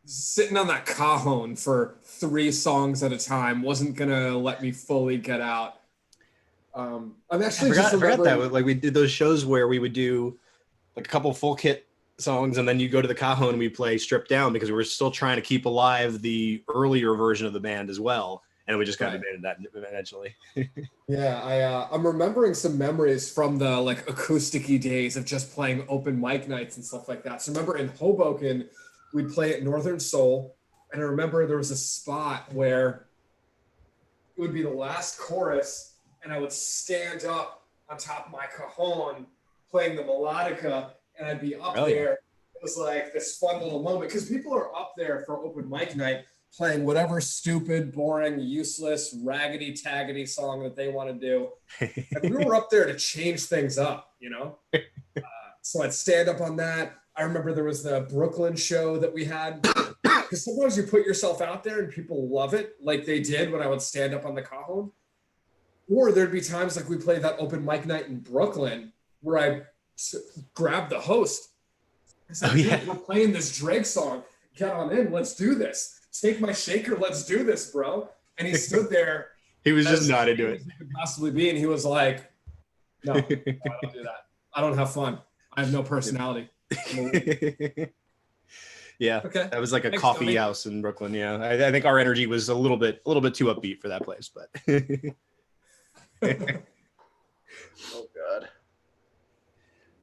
Sitting on that cajon for 3 songs at a time wasn't gonna let me fully get out. I'm actually I forgot that. Like we did those shows where we would do like a couple full kit songs, and then you go to the cajon and we play stripped down because we were still trying to keep alive the earlier version of the band as well. And we just kind of abandoned that eventually. Yeah, I'm remembering some memories from the like acousticy days of just playing open mic nights and stuff like that. So remember in Hoboken, we'd play at Northern Soul, and I remember there was a spot where it would be the last chorus, and I would stand up on top of my cajon playing the melodica, and I'd be up there. It was like this fun little moment because people are up there for open mic night playing whatever stupid, boring, useless, raggedy, taggedy song that they want to do. And we were up there to change things up, So I'd stand up on that. I remember there was the Brooklyn show that we had. Because sometimes you put yourself out there and people love it, like they did when I would stand up on the cajon. Or there'd be times like we played that open mic night in Brooklyn where I grabbed the host. I said, we're playing this Drake song. Get on in. Let's do this. Take my shaker. Let's do this, bro. And he stood there. He was just not into it. He could possibly be, and he was like, "No, I don't do that. I don't have fun. I have no personality." Yeah, okay. That was like a coffee house in Brooklyn. Yeah, I think our energy was a little bit too upbeat for that place, but. Oh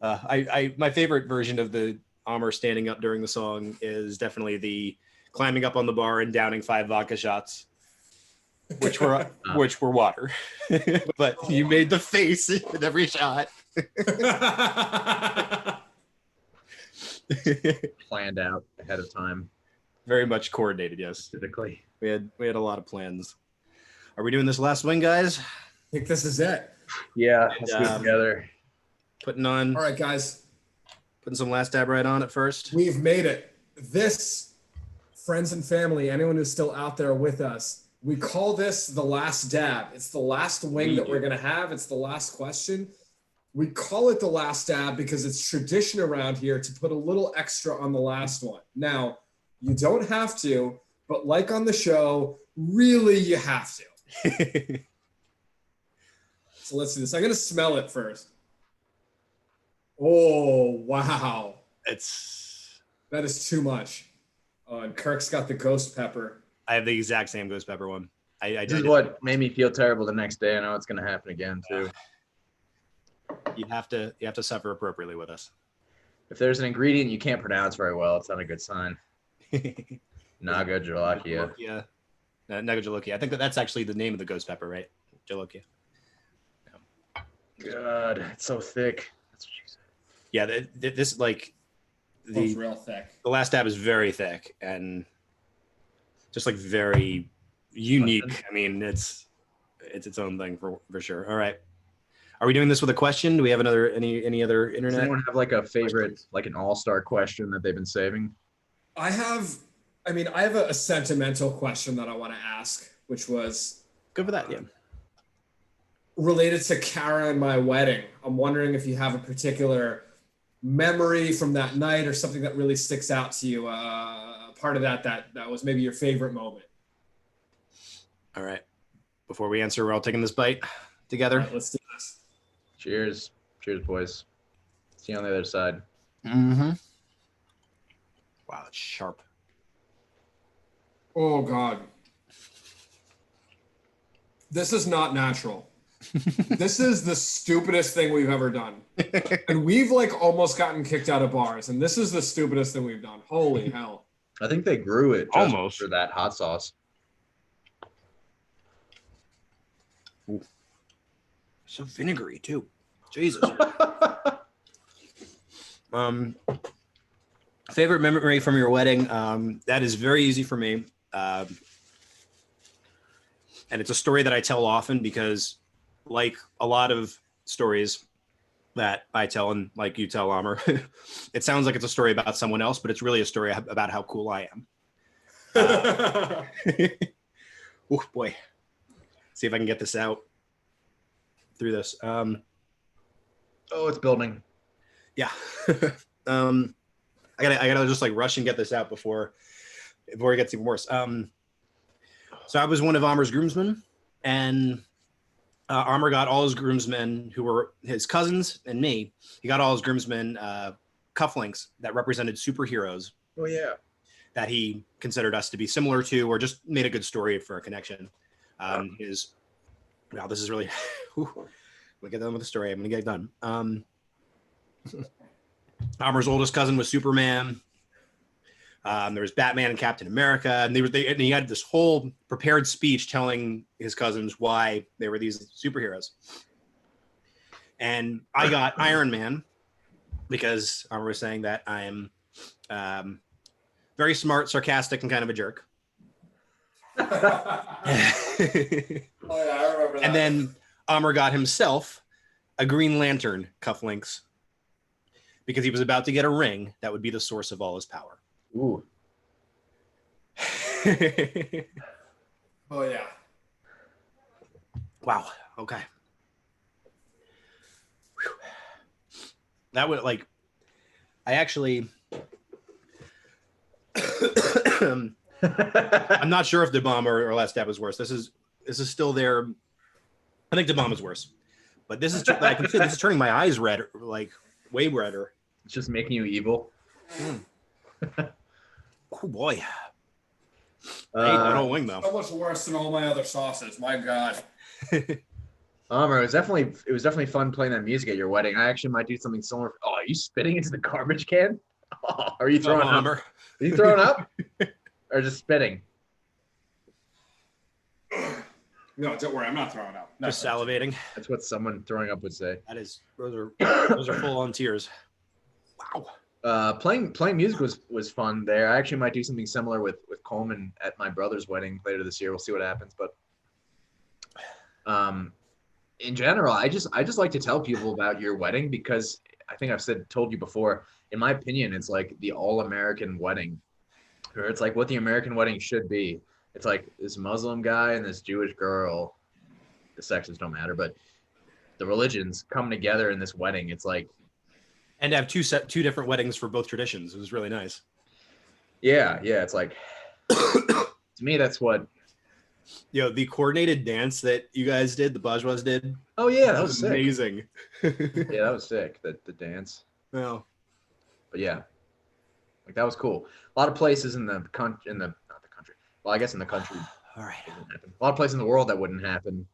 God. My favorite version of the Amer standing up during the song is definitely the climbing up on the bar and downing 5 vodka shots, which were water. But you made the face with every shot. Planned out ahead of time. Very much coordinated, yes. Typically. We had a lot of plans. Are we doing this last wing, guys? I think this is it. Yeah, let's do it together. All right, guys. Putting some Last Dab Right on it first. We've made it. This, friends and family, anyone who's still out there with us, we call this the last dab. It's the last wing that we're going to have. It's the last question. We call it the last dab because it's tradition around here to put a little extra on the last one. Now, you don't have to, but like on the show, really you have to. So let's do this. I'm going to smell it first. Oh, wow. That is too much. And Kirk's got the ghost pepper. I have the exact same ghost pepper one. This is what made me feel terrible the next day. I know it's going to happen again too. You have to suffer appropriately with us. If there's an ingredient you can't pronounce very well, it's not a good sign. Naga Jolokia. Yeah. Naga Jolokia. I think that's actually the name of the ghost pepper, right? Jolokia. God, it's so thick. That's what she said. Yeah, this like It's real thick. The last dab is very thick and just like very unique. I mean, it's its own thing for sure. All right. Are we doing this with a question? Do we have any other Does internet? anyone have like a favorite, like an all-star question that they've been saving? I have a sentimental question that I want to ask, which was Good for that. Yeah. related to Kara and my wedding. I'm wondering if you have a particular memory from that night or something that really sticks out to you. Part of that was maybe your favorite moment. All right. Before we answer, we're all taking this bite together. All right, let's do this. Cheers. Cheers, boys. See you on the other side. Mm-hmm. Wow, it's sharp. Oh God. This is not natural. This is the stupidest thing we've ever done. And we've like almost gotten kicked out of bars. And this is the stupidest thing we've done. Holy hell. I think they grew it just Almost. for that hot sauce. So vinegary too. Jesus. Favorite memory from your wedding? That is very easy for me. And it's a story that I tell often because, like a lot of stories that I tell and like you tell, Amr, it sounds like it's a story about someone else, but it's really a story about how cool I am. Oh boy. See if I can get this out through this. Oh, it's building. Yeah. I gotta just like rush and get this out before it gets even worse. So I was one of Amr's groomsmen, and Amr got all his groomsmen who were his cousins and me. He got all his groomsmen cufflinks that represented superheroes Oh yeah. that he considered us to be similar to, or just made a good story for a connection. Wow, this is really. We'll get done with the story. I'm gonna get done. Amr's oldest cousin was Superman. There was Batman and Captain America, and and he had this whole prepared speech telling his cousins why they were these superheroes. And I got Iron Man because Amr was saying that I am very smart, sarcastic, and kind of a jerk. Oh, yeah, I remember that. And then Amr got himself a Green Lantern cufflinks because he was about to get a ring that would be the source of all his power. Ooh. Oh yeah. Wow. Okay. Whew. That would like, I actually, I'm not sure if the bomb or last dab was worse. This is still there. I think the bomb is worse, but this is, I can see this is turning my eyes red, like way redder. It's just making you evil. Oh boy. I ate that whole wing though. So much worse than all my other sauces. My God. It was definitely fun playing that music at your wedding. I actually might do something similar. Oh, are you spitting into the garbage can? Oh, are you throwing up? Are you throwing up? Or just spitting? No, don't worry. I'm not throwing up. No, Just salivating. That's what someone throwing up would say. That is, those are full on tears. Wow. Playing music was fun there. I actually might do something similar with Coleman at my brother's wedding later this year. We'll see what happens. But in general, I just like to tell people about your wedding because I think I've told you before, in my opinion, it's like the all-American wedding. Or it's like what the American wedding should be. It's like this Muslim guy and this Jewish girl. The sexes don't matter, but the religions come together in this wedding. It's like, And to have two different weddings for both traditions. It was really nice. yeah. It's like, to me, that's what. Yo, the coordinated dance that you guys did, the Bajwas did. Oh yeah, that was sick. amazing. Yeah, that was sick. The dance. Well, But yeah, like that was cool. A lot of places in the country, not the country. Well, I guess in the country, all right. it wouldn't happen. A lot of places in the world that wouldn't happen,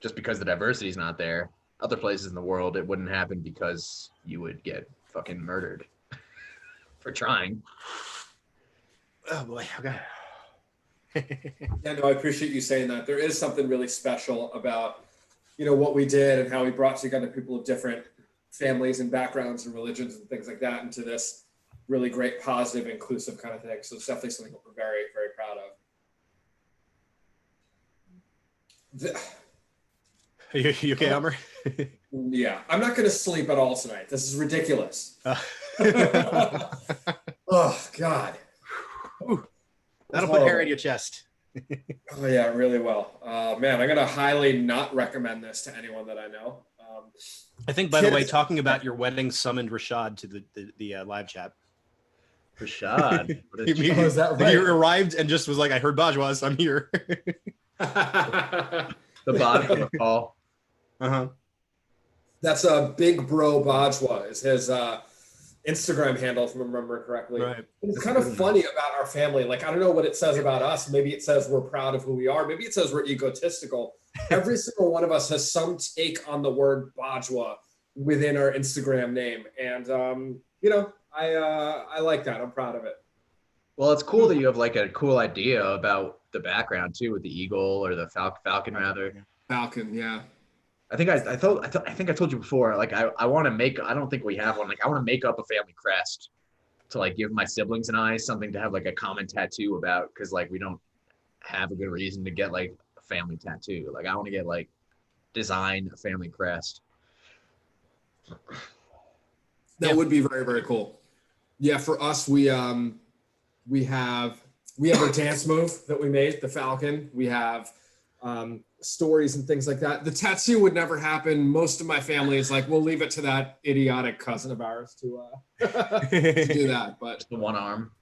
just because the diversity is not there. Other places in the world, it wouldn't happen because you would get fucking murdered for trying. Oh boy. Okay. Yeah, no, I appreciate you saying that. There is something really special about, what we did and how we brought together people of different families and backgrounds and religions and things like that into this really great, positive, inclusive kind of thing. So it's definitely something that we're very, very proud of. You okay, Elmer? Yeah, I'm not going to sleep at all tonight. This is ridiculous. Oh, God. That'll put hair in your chest. Oh, yeah, really well. Man, I'm going to highly not recommend this to anyone that I know. I think, by the way, talking about your wedding summoned Rashad to the live chat. Rashad. What is- Is that right? He arrived and just was like, I heard Bajwa, so I'm here. the bottom call. Uh-huh. That's a Big Bro Bajwa is his Instagram handle, if I remember correctly. Right. It's kind of funny about our family. Like, I don't know what it says about us. Maybe it says we're proud of who we are. Maybe it says we're egotistical. Every single one of us has some take on the word Bajwa within our Instagram name. And, you know, I like that. I'm proud of it. Well, it's cool that you have like a cool idea about the background too, with the eagle or the falcon rather. Falcon, yeah. I think I think I told you before. Like I want to make. I don't think we have one. Like I want to make up a family crest to like give my siblings and I something to have like a common tattoo about, because like we don't have a good reason to get like a family tattoo. Like I want to get like design a family crest. That would be very, very cool. Yeah, for us, we have a dance move that we made, the Falcon. We have stories and things like that. The tattoo would never happen. Most of my family is like, we'll leave it to that idiotic cousin of ours to do that. But The one arm.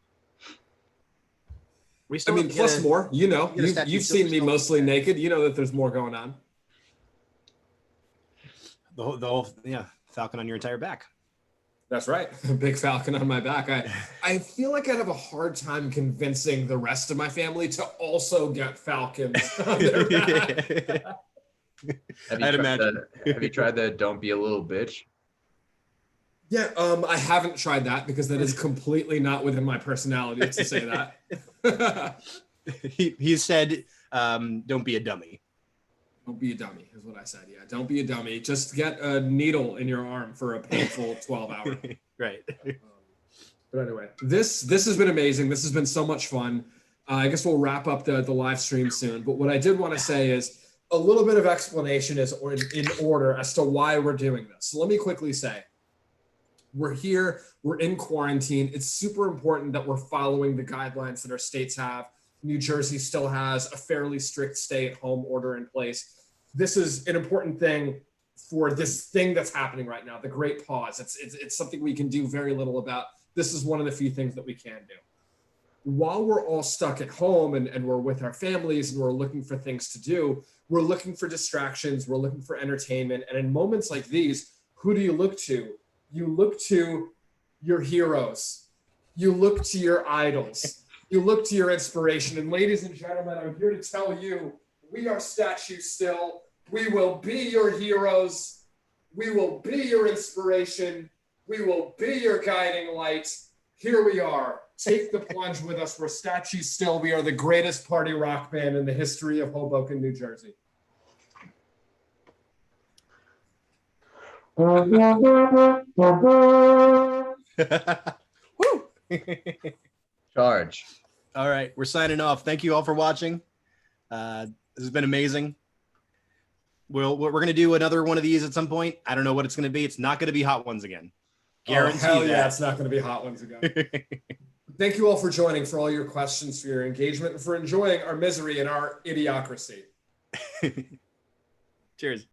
We I still mean, plus more. You know, you've seen me mostly naked. You know that there's more going on. the whole falcon on your entire back. That's right. A big falcon on my back. I feel like I'd have a hard time convincing the rest of my family to also get falcons on their back. Have you tried the don't be a little bitch? Yeah, I haven't tried that because that is completely not within my personality to say that. He said, don't be a dummy. Don't be a dummy is what I said. Yeah, don't be a dummy. Just get a needle in your arm for a painful 12 hours. Right. But anyway, this has been amazing. This has been so much fun. I guess we'll wrap up the live stream soon. But what I did want to say is a little bit of explanation is in order as to why we're doing this. So let me quickly say, we're here, we're in quarantine. It's super important that we're following the guidelines that our states have. New Jersey still has a fairly strict stay-at-home order in place. This is an important thing for this thing that's happening right now, the Great Pause. It's something we can do very little about. This is one of the few things that we can do. While we're all stuck at home and we're with our families and we're looking for things to do, we're looking for distractions, we're looking for entertainment. And in moments like these, who do you look to? You look to your heroes. You look to your idols. You look to your inspiration. And ladies and gentlemen, I'm here to tell you, we are Statue Still. We will be your heroes. We will be your inspiration. We will be your guiding light. Here we are. Take the plunge with us. We're Statue Still. We are the greatest party rock band in the history of Hoboken, New Jersey. Woo! Charge. All right, we're signing off. Thank you all for watching. This has been amazing. We're going to do another one of these at some point. I don't know what it's going to be. It's not going to be Hot Ones again. Guarantee hell that. Yeah, it's not going to be Hot Ones again. Thank you all for joining, for all your questions, for your engagement, and for enjoying our misery and our idiocracy. Cheers.